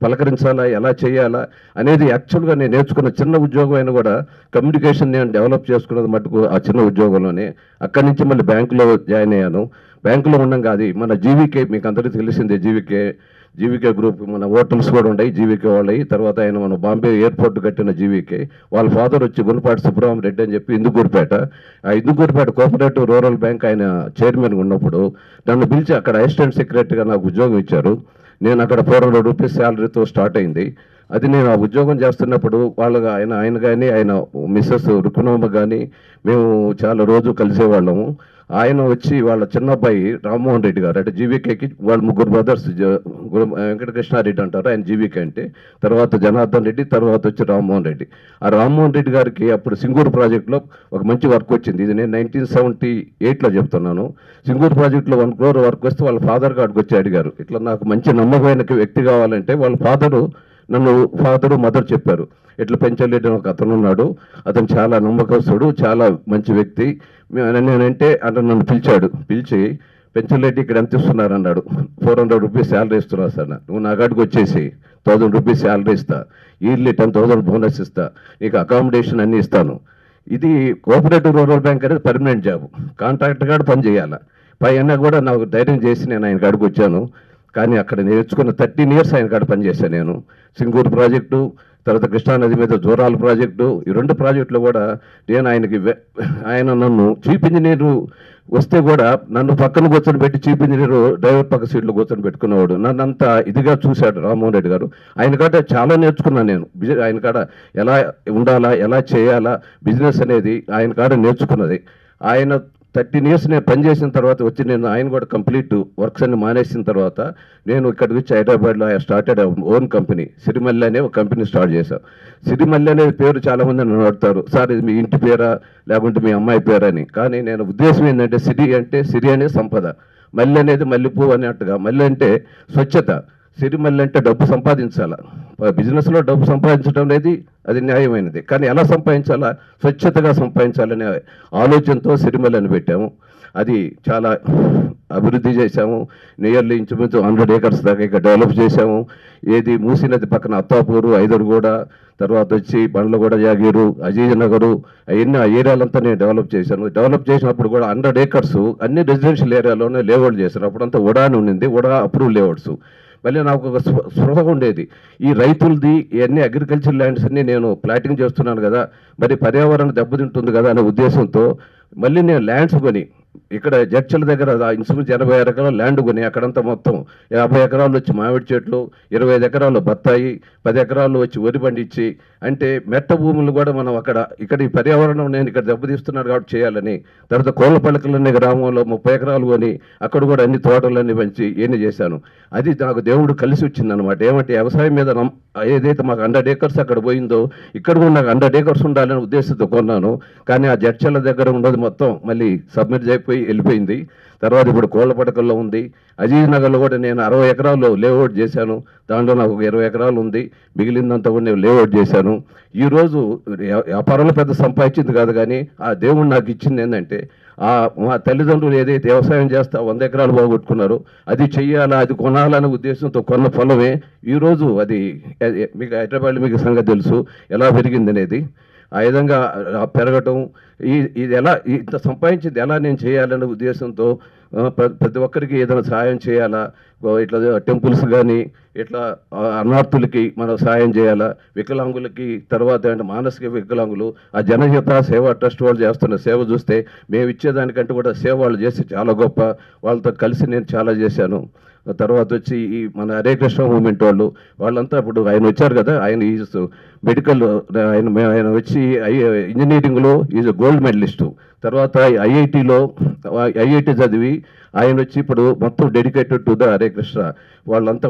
పలకరించాలా, ఎలా చేయాలా అనేది యాక్చువల్గా నేను నేర్చుకున్న చిన్న ఉద్యోగం అయినా కూడా కమ్యూనికేషన్ నేను డెవలప్ చేసుకున్నది మటుకు ఆ చిన్న ఉద్యోగంలోనే. అక్కడి నుంచి మళ్ళీ బ్యాంకులో జాయిన్ అయ్యాను. బ్యాంకులో ఉండగా అది మన జీవీకే, మీకు అందరికీ తెలిసిందే, జీవీకే గ్రూప్ మన హోటల్స్ కూడా ఉన్నాయి జీవీకే వాళ్ళవి. తర్వాత ఆయన మన బాంబే ఎయిర్పోర్ట్ కట్టిన జీవీకే. వాళ్ళ ఫాదర్ వచ్చి గుణపాటి సుబ్రహ్మణ్యం రెడ్డి అని చెప్పి ఇందుకూరుపేట, ఆ ఇందుకూరుపేట కోఆపరేటివ్ రూరల్ బ్యాంక్ ఆయన చైర్మన్గా ఉన్నప్పుడు నన్ను పిలిచి అక్కడ అసిస్టెంట్ సెక్రటరీగా నాకు ఉద్యోగం ఇచ్చారు. నేను అక్కడ 400 రూపీస్ శాలరీతో స్టార్ట్ అయింది. అది నేను ఆ ఉద్యోగం చేస్తున్నప్పుడు వాళ్ళగా ఆయన కానీ ఆయన మిస్సెస్ రుకునమ్మ కానీ మేము చాలా రోజు కలిసేవాళ్ళము. ఆయన వచ్చి వాళ్ళ చిన్న అబ్బాయి రామ్మోహన్ రెడ్డి గారు అంటే జీవీకేకి వాళ్ళ 3 బ్రదర్స్, వెంకటకృష్ణారెడ్డి అంటారు ఆయన జీవీకే అంటే, తర్వాత జనార్దన్ రెడ్డి, తర్వాత వచ్చి రామ్మోహన్ రెడ్డి. ఆ రామ్మోహన్ రెడ్డి గారికి అప్పుడు సింగూరు ప్రాజెక్టులో ఒక మంచి వర్క్ వచ్చింది. ఇది నేను 1978లో చెప్తున్నాను. సింగూరు ప్రాజెక్టులో 1 crore వర్క్ వస్తే వాళ్ళ ఫాదర్ గారికి వచ్చి అడిగారు, ఇట్లా నాకు మంచి నమ్మకమైన వ్యక్తి కావాలంటే వాళ్ళ ఫాదరు నన్ను ఫాదరు మదర్ చెప్పారు, ఇట్లా పెంచలేడు అని ఒక అతను ఉన్నాడు, అతను చాలా నమ్మకస్తుడు, చాలా మంచి వ్యక్తి. నేనంటే అంటే నన్ను పిలిచి పెంచలేటి ఇక్కడ ఎంత ఇస్తున్నారు అన్నాడు. 400 రూపీస్ శాలరీ ఇస్తున్నారు సార్. నువ్వు నా కాడికి వచ్చేసి 1000 రూపీస్ శాలరీ ఇస్తా, ఇయర్లీ 10,000 బోనస్ ఇస్తా, నీకు అకామిడేషన్ అన్నీ ఇస్తాను. ఇది కోఆపరేటివ్ రూరల్ బ్యాంక్ అనేది పర్మనెంట్ జాబ్, కాంట్రాక్టర్ గారు పని చేయాలి. పైన కూడా నాకు ధైర్యం చేసి నేను ఆయన కాడికి వచ్చాను. కానీ అక్కడ నేర్చుకున్న 13 ఇయర్స్ ఆయన కాడ పనిచేశాను నేను. సింగూరు ప్రాజెక్టు, తర్వాత కృష్ణానది మీద జోరాల ప్రాజెక్టు, ఈ 2 ప్రాజెక్టులు కూడా నేను ఆయన నన్ను చీఫ్ ఇంజనీరు వస్తే కూడా నన్ను పక్కన కూర్చొని పెట్టి చీఫ్ ఇంజనీరు డ్రైవర్ పక్క సీట్లో కూర్చొని పెట్టుకునేవాడు. నన్ను అంత ఇదిగా చూశాడు రామ్మోహన్ రెడ్డి గారు. ఆయన కాడ చాలా నేర్చుకున్నాను నేను. ఆయన కాడ ఎలా ఉండాలా, ఎలా చేయాలా బిజినెస్ అనేది ఆయన కాడ నేర్చుకున్నది. ఆయన 13 ఇయర్స్ నేను పనిచేసిన తర్వాత వచ్చి నేను ఆయన కూడా కంప్లీట్ వర్క్స్ అన్ని మానేసిన తర్వాత నేను ఇక్కడికి వచ్చి హైదరాబాద్లో ఐ స్టార్టెడ్ ఓన్ కంపెనీ. సిరిమల్లి అనే ఒక కంపెనీ స్టార్ట్ చేశాను. సిరిమల్లి అనే పేరు చాలామంది నన్ను అడుగుతారు, సార్ ఇది మీ ఇంటి పేరా లేకుంటే మీ అమ్మాయి పేరా అని. కానీ నేను ఉద్దేశం ఏంటంటే సిరి అనేది సంపద, మల్లి అనేది మల్లెపువ్వు అన్నట్టుగా. మల్లి అంటే స్వచ్ఛత, సిరిమల్లి అంటే డబ్బు సంపాదించాలా. బిజినెస్లో డబ్బు సంపాదించడం అనేది అది న్యాయమైనది, కానీ ఎలా సంపాదించాలా, స్వచ్ఛతగా సంపాదించాలనే ఆలోచనతో సిరిమల్లి అని పెట్టాము. అది చాలా అభివృద్ధి చేశాము. నియర్లీ ఇంచుమించు 100 acres దాకా ఇక్కడ డెవలప్ చేశాము. ఏది మూసీ నది పక్కన అత్తాపూరు, ఐదరుగూడ, తర్వాత వచ్చి బండ్లగూడ, జాగీరు, అజీజ్ నగరు, అవన్నీ ఆ ఏరియాలంతా నేను డెవలప్ చేశాను. డెవలప్ చేసినప్పుడు కూడా 100 acres అన్ని రెసిడెన్షియల్ ఏరియాలోనే లేఅవుట్ చేశాను. అప్పుడంతా ఉడా అని ఉండింది, ఉడా అప్రూవ్ లేఅవుట్స్. మళ్ళీ నాకు ఒక స్పృహ ఉండేది, ఈ రైతులది ఇవన్నీ అగ్రికల్చర్ ల్యాండ్స్ అన్నీ నేను ప్లాటింగ్ చేస్తున్నాను కదా, మరి పర్యావరణం దెబ్బతింటుంది కదా అనే ఉద్దేశంతో మళ్ళీ నేను ల్యాండ్స్ కొని ఇక్కడ జడ్చల దగ్గర ఇంచుమించు 80 ఎకరాలు ల్యాండ్ కొని అక్కడంతా మొత్తం 50 ఎకరాలు వచ్చి మామిడి చెట్లు, 25 ఎకరాలు బత్తాయి, 10 ఎకరాలు వచ్చి వరి పండించి, అంటే మెట్ట భూములు కూడా మనం ఇక్కడ ఈ పర్యావరణం నేను ఇక్కడ దెబ్బతీస్తున్నాను కాబట్టి చేయాలని. తర్వాత కోళ్ళపల్లకలనే గ్రామంలో 30 ఎకరాలు కొని అక్కడ కూడా అన్ని తోటలన్నీ పెంచి ఏమి చేశాను. అది నాకు దేవుడు కలిసి వచ్చిందనమాట. ఏమంటే వ్యవసాయం మీద ఏదైతే మాకు 100 acres అక్కడ పోయిందో ఇక్కడ కూడా నాకు 100 acres ఉండాలనే ఉద్దేశంతో కొన్నాను. కానీ ఆ జడ్చల దగ్గర ఉన్నది మొత్తం మళ్ళీ సబ్మిట్ అయిపోయి వెళ్ళిపోయింది. తర్వాత ఇప్పుడు కోళ్ళపడకల్లో ఉంది. అజీజ్ నగర్లో కూడా నేను 60 ఎకరాలు లేఅవుట్ చేశాను. దాంట్లో నాకు ఒక 20 ఎకరాలు ఉంది, మిగిలిందంతా కూడా నేను లేఅవుట్ చేశాను. ఈరోజు వ్యాపారంలో పెద్ద సంపాదించింది కాదు, కానీ ఆ దేవుడు నాకు ఇచ్చింది ఏంటంటే మా తల్లిదండ్రులు ఏదైతే వ్యవసాయం చేస్తా 100 ఎకరాలు బాగొట్టుకున్నారో అది చెయ్యాలా, అది కొనాలనే ఉద్దేశంతో కొన్న పొలమే ఈరోజు అది మీకు హైదరాబాద్లో మీకు సంగతి తెలుసు ఎలా పెరిగింది అనేది. ఆ విధంగా పెరగటం ఇది ఎలా ఇంత సంపాదించింది ఎలా నేను చేయాలనే ఉద్దేశంతో ప్రతి ఒక్కరికి ఏదైనా సహాయం చేయాలా, ఇట్లా టెంపుల్స్ కానీ ఇట్లా అనార్థులకి మనం సహాయం చేయాలా, వికలాంగులకి, తర్వాత అంటే మానసిక వికలాంగులు ఆ జనహిత సేవా ట్రస్ట్ వాళ్ళు చేస్తున్న సేవ చూస్తే మేము ఇచ్చేదానికంటే కూడా సేవ వాళ్ళు చేసి చాలా గొప్ప. వాళ్ళతో కలిసి నేను చాలా చేశాను. తర్వాత వచ్చి ఈ మన హరే కృష్ణ మూమెంట్ వాళ్ళంతా ఇప్పుడు ఆయన వచ్చారు కదా, ఆయన ఈజ్ మెడికల్, ఆయన వచ్చి ఇంజనీరింగ్లో ఈజ్ గోల్డ్ మెడలిస్టు. తర్వాత ఐఐటి చదివి ఆయన వచ్చి ఇప్పుడు మొత్తం dedicated to the Hare Krishna.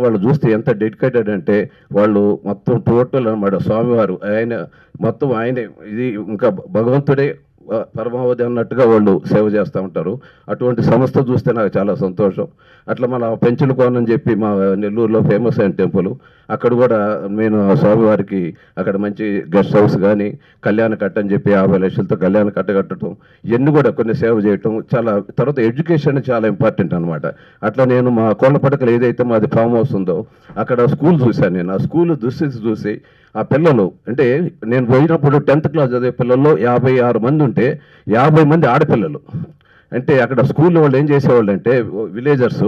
వాళ్ళు చూస్తే ఎంత డెడికేటెడ్ అంటే వాళ్ళు మొత్తం టోటల్ అన్నమాట. స్వామివారు ఆయన మొత్తం ఆయనే, ఇది ఇంకా భగవంతుడే పరమావధి అన్నట్టుగా వాళ్ళు సేవ చేస్తూ ఉంటారు. అటువంటి సంస్థ చూస్తే నాకు చాలా సంతోషం. అట్లా మన పెంచుల కోన అని చెప్పి మా నెల్లూరులో ఫేమస్ అయిన టెంపుల్, అక్కడ కూడా నేను స్వామివారికి అక్కడ మంచి గెస్ట్ హౌస్ కానీ కళ్యాణ కట్ట అని చెప్పి 50 లక్షలతో కళ్యాణ కట్ట కట్టడం, ఇవన్నీ కూడా కొన్ని సేవ చేయటం చాలా. తర్వాత ఎడ్యుకేషన్ చాలా ఇంపార్టెంట్ అనమాట. అట్లా నేను మా కోళ్ళపడకలు ఏదైతే మాది ఫామ్ హౌస్ ఉందో అక్కడ స్కూల్ చూశాను. నేను ఆ స్కూల్ దుస్థితి చూసి ఆ పిల్లలు అంటే నేను పోయినప్పుడు 10th క్లాస్ చదివే పిల్లల్లో 56 మంది ఉంటే 50 మంది ఆడపిల్లలు. అంటే అక్కడ స్కూల్లో వాళ్ళు ఏం చేసేవాళ్ళు అంటే విలేజర్స్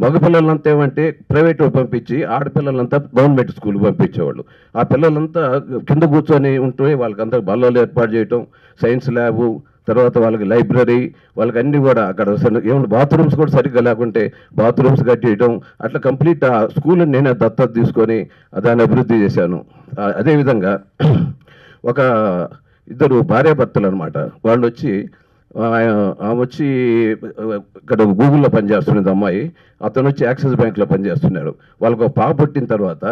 మగపిల్లలంతా ఏమంటే ప్రైవేట్ పంపించి ఆడపిల్లలంతా గవర్నమెంట్ స్కూల్కి పంపించేవాళ్ళు. ఆ పిల్లలంతా కింద కూర్చొని ఉంటే వాళ్ళకంతా బల్లాలు ఏర్పాటు చేయటం, సైన్స్ ల్యాబు, తర్వాత వాళ్ళకి లైబ్రరీ, వాళ్ళకి అన్నీ కూడా అక్కడ ఏమన్నా బాత్రూమ్స్ కూడా సరిగ్గా లేకుంటే బాత్రూమ్స్ కట్టేయటం, అట్లా కంప్లీట్ ఆ స్కూల్ని నేనే దత్తత తీసుకొని దాన్ని అభివృద్ధి చేశాను. అదేవిధంగా ఒక 2 భార్యాభర్తలు అనమాట. వాళ్ళు వచ్చి ఆమె వచ్చి ఇక్కడ గూగుల్లో పనిచేస్తున్నది అమ్మాయి, అతను వచ్చి యాక్సిస్ బ్యాంక్లో పనిచేస్తున్నాడు. వాళ్ళకు ఒక పాప పుట్టిన తర్వాత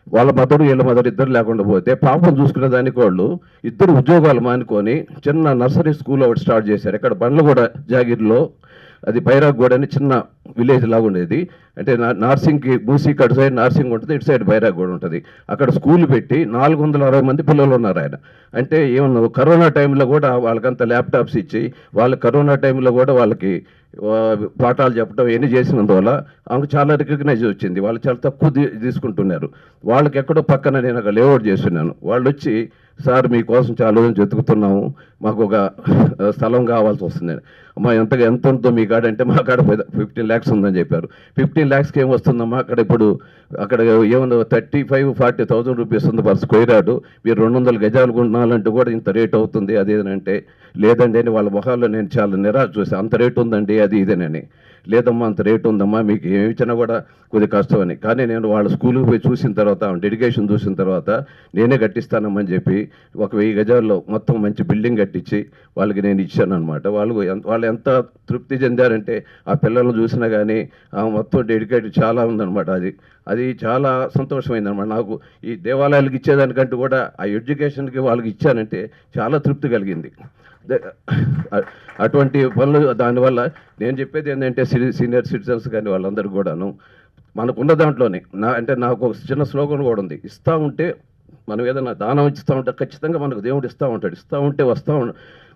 వాళ్ళ మదరు వీళ్ళ మదరు ఇద్దరు లేకుండా పోతే పాపం చూసుకునే దానికి వాళ్ళు 2 ఉద్యోగాలు మానుకొని చిన్న నర్సరీ స్కూల్ ఒకటి స్టార్ట్ చేశారు. ఇక్కడ బండ్లగూడ జాగిరిలో అది బైరాగ్గూడ అని చిన్న విలేజ్ లాగా ఉండేది. అంటే నార్సింగ్కి మూసీకి అటు సైడ్ నార్సింగ్ ఉంటుంది, ఇటు సైడ్ బైరాగ్గూడ ఉంటుంది. అక్కడ స్కూల్ పెట్టి 460 మంది పిల్లలు ఉన్నారు ఆయన. అంటే ఏమన్నా కరోనా టైంలో కూడా వాళ్ళకంతా ల్యాప్టాప్స్ ఇచ్చి వాళ్ళు కరోనా టైంలో కూడా వాళ్ళకి పాఠాలు చెప్పడం ఎన్ని చేసినందువల్ల ఆమెకు చాలా రికగ్నైజ్ వచ్చింది. వాళ్ళు చాలా తక్కువ తీసుకుంటున్నారు. వాళ్ళకి ఎక్కడో పక్కన నేను అక్కడ లేఅవుట్ చేస్తున్నాను. వాళ్ళు వచ్చి, సార్ మీకోసం చాలా రోజులు వెతుకుతున్నాము, మాకు ఒక స్థలం కావాల్సి వస్తుంది. అమ్మా ఎంత ఉంటుందో మీ కాడ అంటే, మా కాడ 15 lakhs ఉందని చెప్పారు. 15 lakhsకి ఏం వస్తుందమ్మా, అక్కడ ఏమన్నా 35-40,000 రూపీస్ ఉంది పర్ స్క్వేర్ యార్డు. మీరు 200 గజాలు కొనాలంటే కూడా ఇంత రేట్ అవుతుంది అదేనంటే, లేదండి అని వాళ్ళ మొహాల్లో నేను చాలా నిరాశ చూసాను. అంత రేటు ఉందండి అది ఇదేనని. లేదమ్మా అంత రేటు ఉందమ్మా, మీకు ఏమి ఇచ్చినా కూడా కొద్దిగా కష్టమని. కానీ నేను వాళ్ళ స్కూల్కి పోయి చూసిన తర్వాత, డెడికేషన్ చూసిన తర్వాత నేనే కట్టిస్తానమ్మని చెప్పి 1000 గజాల్లో మొత్తం మంచి బిల్డింగ్ కట్టించి వాళ్ళకి నేను ఇచ్చాను అనమాట. వాళ్ళు ఎంత తృప్తి చెందారంటే, ఆ పిల్లలను చూసినా కానీ మొత్తం డెడికేట్ చాలా ఉందన్నమాట. అది చాలా సంతోషమైందన్నమాట. నాకు ఈ దేవాలయాలకు ఇచ్చేదానికంటూ కూడా ఆ ఎడ్యుకేషన్కి వాళ్ళకి ఇచ్చానంటే చాలా తృప్తి కలిగింది. అటువంటి పనులు దానివల్ల నేను చెప్పేది ఏంటంటే, సీనియర్ సిటిజన్స్ కానీ వాళ్ళందరూ కూడాను మనకున్న దాంట్లోనే నాకు ఒక చిన్న స్లోగన్ కూడా ఉంది. ఇస్తూ ఉంటే మనం ఏదైనా దానం ఇస్తూ ఉంటే ఖచ్చితంగా మనకు దేవుడు ఇస్తూ ఉంటాడు.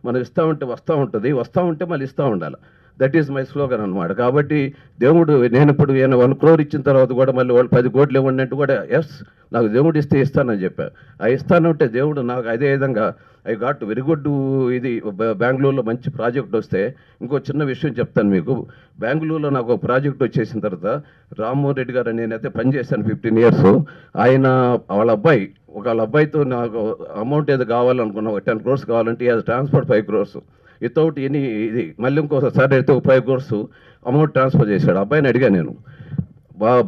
మనం ఇస్తూ ఉంటే వస్తూ ఉంటుంది, వస్తూ ఉంటే మళ్ళీ ఇస్తూ ఉండాలి. దట్ ఈజ్ మై స్లోగన్ అనమాట. కాబట్టి దేవుడు, నేను ఇప్పుడు 1 crore ఇచ్చిన తర్వాత కూడా మళ్ళీ వాళ్ళు 10 కోట్లు ఇవ్వండి అంటే కూడా ఎస్, నాకు దేవుడు ఇస్తే ఇస్తానని చెప్పాను. ఆ ఇస్తానంటే దేవుడు నాకు అదే విధంగా ఐ గాట్ వెరీ గుడ్. ఇది బెంగళూరులో మంచి ప్రాజెక్ట్ వస్తే, ఇంకో చిన్న విషయం చెప్తాను మీకు. బెంగళూరులో నాకు ఒక ప్రాజెక్ట్ వచ్చేసిన తర్వాత రామ్మోహన్ రెడ్డి గారు నేనైతే పనిచేశాను 15 years. ఆయన వాళ్ళ అబ్బాయితో నాకు అమౌంట్ ఏదో కావాలనుకున్నా, 10 crores కావాలంటే అది ట్రాన్స్ఫర్ 5 crores వితౌట్ ఇది మళ్ళీ ఇంకోసారి అయితే 5 crores అమౌంట్ ట్రాన్స్ఫర్ చేశాడు. అబ్బాయిని అడిగాను నేను,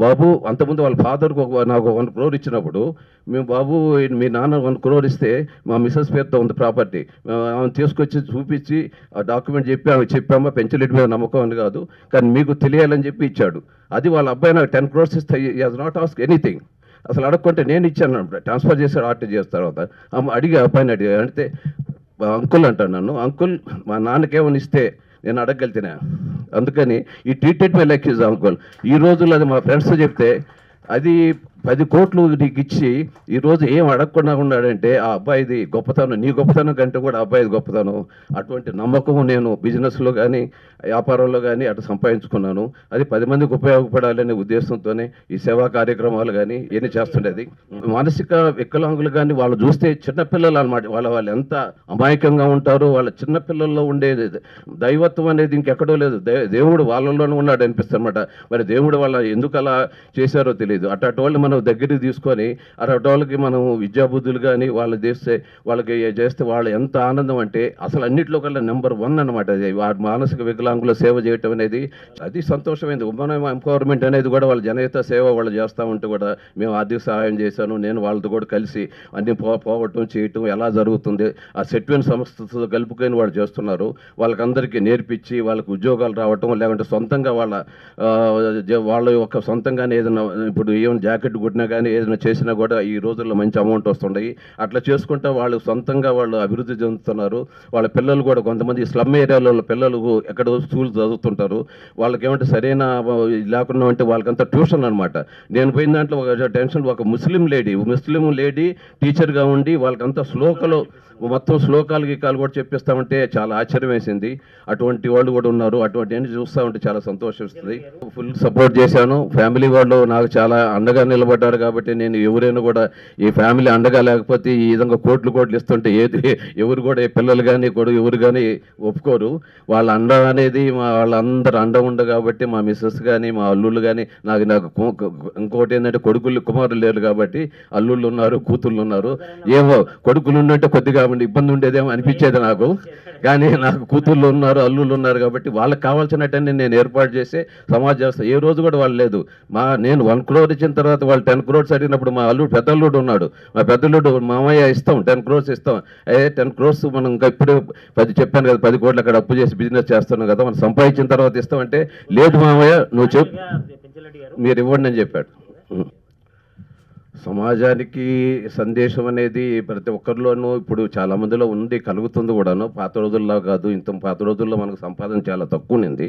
బాబు అంతకుముందు వాళ్ళ ఫాదర్కి నాకు 1 crore ఇచ్చినప్పుడు, మేము బాబు మీ నాన్న 1 crore ఇస్తే మా మిస్సెస్ పేరుతో ఉంది ప్రాపర్టీ, ఆమె తీసుకొచ్చి చూపించి ఆ డాక్యుమెంట్ చెప్పామా పెంచలేటి మీద నమ్మకం అని కాదు, కానీ మీకు తెలియాలని చెప్పి ఇచ్చాడు. అది వాళ్ళ అబ్బాయి నాకు 10 crores ఇస్తే హి హాజ్ నాట్ ఆస్క్ ఎనీథింగ్. అసలు అడగకుంటే నేను ఇచ్చాను, ట్రాన్స్ఫర్ చేశాడు ఆర్టీ చేసిన తర్వాత. అబ్బాయిని అడిగితే అంకుల్ అంటాను నన్ను, అంకుల్ మా నాన్నకేమని ఇస్తే నేను అడగగలిగినా, అందుకని ఈ treated my like his uncle. ఈ రోజుల్లో అది మా ఫ్రెండ్స్ చెప్తే, అది 10 కోట్లు నీకు ఇచ్చి ఈరోజు ఏం అడగకుండా ఉన్నాడంటే ఆ అబ్బాయిది గొప్పతనం, నీ గొప్పతనం కంటే కూడా అబ్బాయిది గొప్పతనం. అటువంటి నమ్మకం నేను బిజినెస్లో కానీ వ్యాపారంలో కానీ అటు సంపాదించుకున్నాను. అది 10 మందికి ఉపయోగపడాలనే ఉద్దేశంతోనే ఈ సేవా కార్యక్రమాలు కానీ ఇవన్నీ చేస్తుండేది. మానసిక వికలాంగులు కానీ వాళ్ళు చూస్తే చిన్నపిల్లలు అనమాట, వాళ్ళు ఎంత అమాయకంగా ఉంటారో, వాళ్ళ చిన్నపిల్లల్లో ఉండేది దైవత్వం అనేది ఇంకెక్కడో లేదు, దేవుడు వాళ్ళలోనే ఉన్నాడు అనిపిస్తుంది అనమాట. మరి దేవుడు వాళ్ళ ఎందుకు అలా చేశారో తెలియదు. అట్లాంటి వాళ్ళు మనం దగ్గరికి తీసుకొని అట్లాంటి వాళ్ళకి మనం విద్యాబుద్ధులు కానీ వాళ్ళకి చేస్తే వాళ్ళు ఎంత ఆనందం అంటే అసలు అన్నింటిలో కల్లా నెంబర్ 1 అనమాట. అది మానసిక వికలాంగుల సేవ చేయటం అనేది అది సంతోషమైంది. ఉమెన్ ఎంపవర్మెంట్ అనేది కూడా వాళ్ళ జనహిత సేవ వాళ్ళు చేస్తూ ఉంటే కూడా మేము ఆర్థిక సహాయం చేశాను. నేను వాళ్ళతో కూడా కలిసి అన్ని పోవటం చేయటం ఎలా జరుగుతుంది, ఆ సెట్వెన్ సంస్థతో కలుపుకొని వాళ్ళు చేస్తున్నారు. వాళ్ళకందరికీ నేర్పించి వాళ్ళకి ఉద్యోగాలు రావటం, లేకుంటే సొంతంగా వాళ్ళ యొక్క సొంతంగానే ఏదైనా ఇప్పుడు ఏమైనా జాకెట్ కుట్టినా కానీ ఏదైనా చేసినా కూడా ఈ రోజుల్లో మంచి అమౌంట్ వస్తుంటాయి. అట్లా చేసుకుంటా వాళ్ళు సొంతంగా వాళ్ళు అభివృద్ధి చెందుతున్నారు. వాళ్ళ పిల్లలు కూడా కొంతమంది స్లమ్ ఏరియాలో పిల్లలు ఎక్కడో స్కూల్ చదువుతుంటారు. వాళ్ళకి ఏమంటే సరైన లేకుండా అంటే వాళ్ళకంతా ట్యూషన్ అనమాట. నేను పోయిన దాంట్లో ఒక టెన్షన్, ఒక ముస్లిం లేడీ టీచర్గా ఉండి వాళ్ళకంతా మొత్తం శ్లోకాలు గీకాలు కూడా చెప్పిస్తామంటే చాలా ఆశ్చర్యం వేసింది. అటువంటి వాళ్ళు కూడా ఉన్నారు. అటువంటి చూస్తూ ఉంటే చాలా సంతోషిస్తుంది. ఫుల్ సపోర్ట్ చేశాను. ఫ్యామిలీ వాళ్ళు నాకు చాలా అండగా నిలబడ్డారు. కాబట్టి నేను ఎవరైనా కూడా ఈ ఫ్యామిలీ అండగా లేకపోతే ఈ విధంగా కోట్లు ఇస్తుంటే ఎవరు కూడా పిల్లలు కానీ ఎవరు కానీ ఒప్పుకోరు. వాళ్ళ అండ అనేది వాళ్ళందరూ అండ ఉండ కాబట్టి మా మిస్సెస్ కానీ మా అల్లుళ్ళు కానీ నాకు ఇంకోటి ఏంటంటే కుమారులు లేరు కాబట్టి అల్లుళ్ళు ఉన్నారు, కూతుళ్ళు ఉన్నారు. ఏమో కొడుకులు ఉండంటే కొద్దిగా ఇబ్బంది ఉండేదేమో అనిపించేది నాకు, కానీ నాకు కూతుళ్ళు ఉన్నారు, అల్లుళ్ళు ఉన్నారు కాబట్టి వాళ్ళకి కావాల్సినట్టని నేను ఏర్పాటు చేసి సమాజ వ్యవస్థ ఏ రోజు కూడా వాళ్ళు లేదు. నేను 1 crore ఇచ్చిన తర్వాత వాళ్ళు 10 crores అడిగినప్పుడు మా పెద్దల్లుడు ఉన్నాడు, మా పెద్దల్లుడు మామయ్య ఇస్తాం 10 crores ఇస్తాం. 10 crores మనం ఇంకా ఇప్పుడే చెప్పాను కదా 10 కోట్లు అక్కడ అప్పు చేసి బిజినెస్ చేస్తున్నాం కదా, మనం సంపాదించిన తర్వాత ఇస్తామంటే లేదు మామయ్య నువ్వు మీరు ఇవ్వండి అని చెప్పాడు. సమాజానికి సందేశం అనేది ప్రతి ఒక్కరిలోనూ ఇప్పుడు చాలా మందిలో ఉంది, కలుగుతుంది కూడాను. పాత రోజుల్లో కాదు, పాత రోజుల్లో మనకు సంపాదన చాలా తక్కువ ఉంది.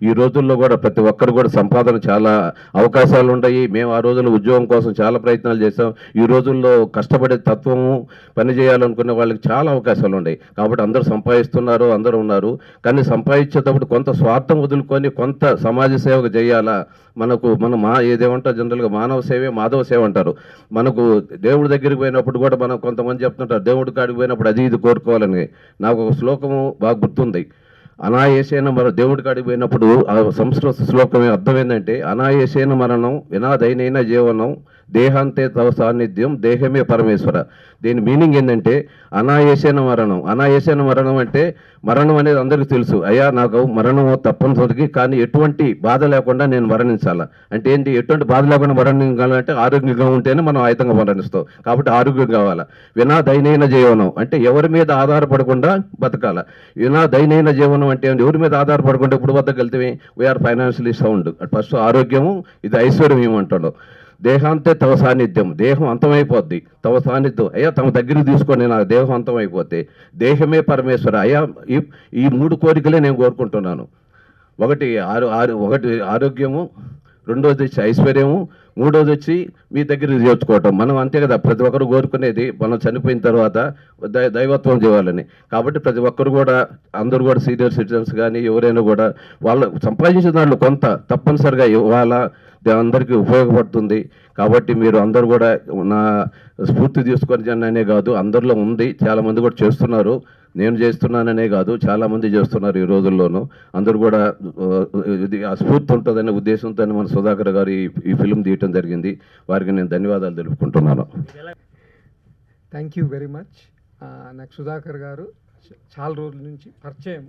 ఈ రోజుల్లో కూడా ప్రతి ఒక్కరు కూడా సంపాదన చాలా అవకాశాలు ఉన్నాయి. మేము ఆ రోజుల్లో ఉద్యోగం కోసం చాలా ప్రయత్నాలు చేసాం. ఈ రోజుల్లో కష్టపడే తత్వము, పని చేయాలనుకునే వాళ్ళకి చాలా అవకాశాలు ఉన్నాయి. కాబట్టి అందరూ సంపాదిస్తున్నారు, అందరూ ఉన్నారు. కానీ సంపాదించేటప్పుడు కొంత స్వార్థం వదులుకొని కొంత సమాజ సేవకు చేయాలా. మనం ఏదేమంటారు జనరల్గా మానవ సేవే మాధవ సేవ అంటారు. మనకు దేవుడి దగ్గరికి పోయినప్పుడు కూడా మనం కొంతమంది చెప్తుంటారు దేవుడి కాడికి పోయినప్పుడు అది ఇది కోరుకోవాలని. నాకు ఒక శ్లోకము బాగా గుర్తుంది. అనాయేసేన దేవుడి కాడికి పోయినప్పుడు ఆ సంస్కృత శ్లోకమే అర్థం ఏంటంటే, అనాయేసేన మరణం వినాదైనైన జీవనం దేహాంతే తవ సాన్నిధ్యం దేహమే పరమేశ్వర. దీని మీనింగ్ ఏంటంటే అనాయేసేన మరణం. అనాయేసేన మరణం అంటే మరణం అనేది అందరికీ తెలుసు. అయ్యా నాకు మరణం తప్పనిసరికి, కానీ ఎటువంటి బాధ లేకుండా నేను మరణించాలా. అంటే ఏంటి, ఎటువంటి బాధ లేకుండా మరణించాలంటే ఆరోగ్యంగా ఉంటేనే మనం ఆయుధంగా మరణిస్తాం. కాబట్టి ఆరోగ్యం కావాలా. వినాదైనైన జీవనం అంటే ఎవరి మీద ఆధారపడకుండా బతకాల. వినాదైనైన జీవనం అంటే ఎవరి మీద ఆధారపడకుండా ఇప్పుడు బతకగలితే వీఆర్ ఫైనాన్షియలీ సౌండ్. ఫస్ట్ ఆరోగ్యము, ఇది ఐశ్వర్యం ఏమంటాడు. దేహాంతే తవ సాన్నిధ్యం, దేహం అంతమైపోద్ది. తవ సాన్నిధ్యం అయ్యా తమ దగ్గరికి తీసుకొని నా దేహం అంతమైపోతే దేహమే పరమేశ్వర. అయ్యా ఈ 3 కోరికలే నేను కోరుకుంటున్నాను. ఒకటి ఆరోగ్యము, రెండోది వచ్చి ఐశ్వర్యము, మూడోది వచ్చి మీ దగ్గరికి చేర్చుకోవటం. మనం అంతే కదా ప్రతి ఒక్కరు కోరుకునేది, మనం చనిపోయిన తర్వాత దైవత్వం చేయాలని. కాబట్టి ప్రతి ఒక్కరు కూడా, అందరూ కూడా సీనియర్ సిటిజన్స్ కానీ ఎవరైనా కూడా వాళ్ళు సంపాదించిన దాంట్లో కొంత తప్పనిసరిగా ఇవ్వాలా, అందరికీ ఉపయోగపడుతుంది. కాబట్టి మీరు అందరూ కూడా నా స్ఫూర్తి తీసుకొని అనే కాదు, అందరిలో ఉంది. చాలామంది కూడా చేస్తున్నారు. నేను చేస్తున్నాననే కాదు, చాలామంది చేస్తున్నారు ఈ రోజుల్లోనూ. అందరూ కూడా ఇది ఆ స్ఫూర్తి ఉంటుందనే ఉద్దేశంతో మన సుధాకర్ గారు ఈ ఫిల్మ్ తీయటం జరిగింది. వారికి నేను ధన్యవాదాలు తెలుపుకుంటున్నాను. Thank you very much. నాకు సుధాకర్ గారు చాలా రోజుల నుంచి పరిచయం.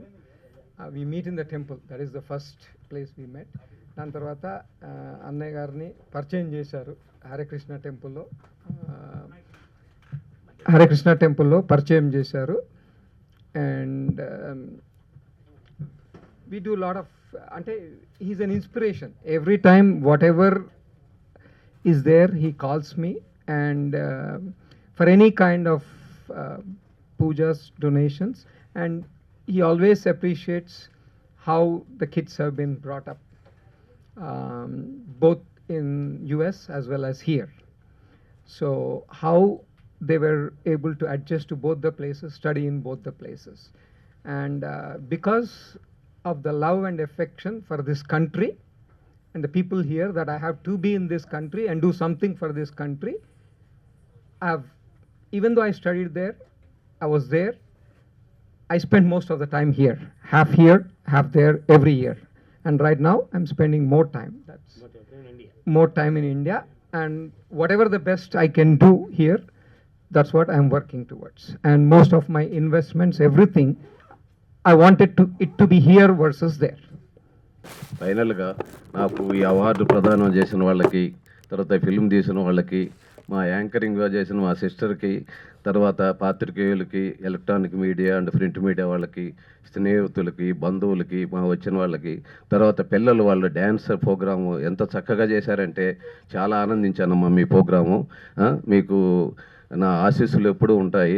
We meet in the temple, that is the first place we met. దాని తర్వాత అన్నయ్య గారిని పరిచయం చేశారు హరేకృష్ణ టెంపుల్లో పరిచయం చేశారు. And we do lot of, అంటే he is an inspiration. Every time whatever is there he calls me, and for any kind of poojas, donations, and he always appreciates how the kids have been brought up, both in US as well as here. So how they were able to adjust to both the places, study in both the places. And because of the love and affection for this country and the people here, that I have to be in this country and do something for this country. Even though I studied there, I was there, I spend most of the time here, half there every year. And right now I'm spending more time. That's more time in India, and whatever the best I can do here, that's what I'm working towards. And most of my investments, everything, I wanted it to be here versus there. ఫైనల్గా నాకు ఈ award ప్రదానం చేసిన వాళ్ళకి, తర్వాత film తీసిన వాళ్ళకి, మా యాంకరింగ్గా చేసిన మా సిస్టర్కి, తర్వాత పాత్రికేయులకి, electronic media and print media వాళ్ళకి, స్నేహితులకి, బంధువులకి, మా వచ్చిన వాళ్ళకి, తర్వాత పిల్లలు వాళ్ళ డ్యాన్స్ ప్రోగ్రాము ఎంత చక్కగా చేశారంటే చాలా ఆనందించానమ్మా మీ ప్రోగ్రాము. మీకు నా ఆశీస్సులు ఎప్పుడూ ఉంటాయి.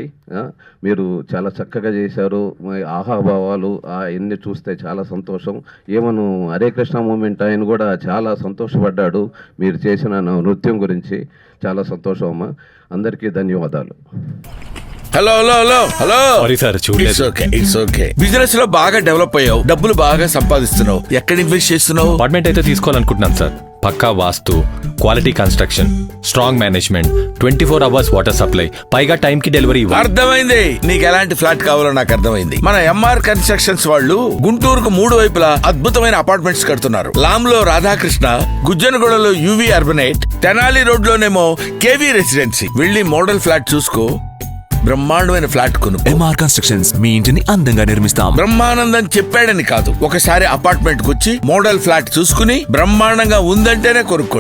మీరు చాలా చక్కగా చేశారు. మా ఆహాభావాలు ఎన్ని చూస్తే చాలా సంతోషం. ఏమను హరే కృష్ణ మూమెంట్ ఆయన కూడా చాలా సంతోషపడ్డాడు మీరు చేసిన నృత్యం గురించి. చాలా సంతోషం అమ్మా. అందరికీ ధన్యవాదాలు. Hello hello hello hello sorry sir, చూడలేదు. It's okay. బిజినెస్ లో బాగా డెవలప్ అయ్యావు, డబ్బులు బాగా సంపాదిస్తున్నావు. ఎక్కడ ఇన్వెస్ట్ చేస్తున్నావు? అపార్ట్మెంట్ అయితే తీసుకోవాలనుకుంటున్నాను సార్. పక్కా vastu, quality construction, strong management, 24 hours water supply, పైగా టైం కి డెలివరీ. అర్థమైంది. నీకు ఎలాంటి ఫ్లాట్ కావాలో నాకు అర్థమైంది. మన ఎంఆర్ కన్స్ట్రక్షన్స్ వాళ్ళు గుంటూరుకు 3 వైపులా అద్భుతమైన అపార్ట్మెంట్స్ కడుతున్నారు. లామ్ లో Radhakrishna, గుజ్జనగూడలో UV అర్బనేట్, Tenali road లోనేమో KV residency. వెళ్ళి మోడల్ ఫ్లాట్ చూసుకో, బ్రహ్మాండమైన ఫ్లాట్ కొను. ఎంఆర్ కన్స్ట్రక్షన్స్ మీ ఇంటిని అందంగా నిర్మిస్తాం. బ్రహ్మానందం చెప్పాడని కాదు, ఒకసారి అపార్ట్మెంట్ కు వచ్చి మోడల్ ఫ్లాట్ చూసుకుని బ్రహ్మాండంగా ఉందంటేనే కొనుక్కో.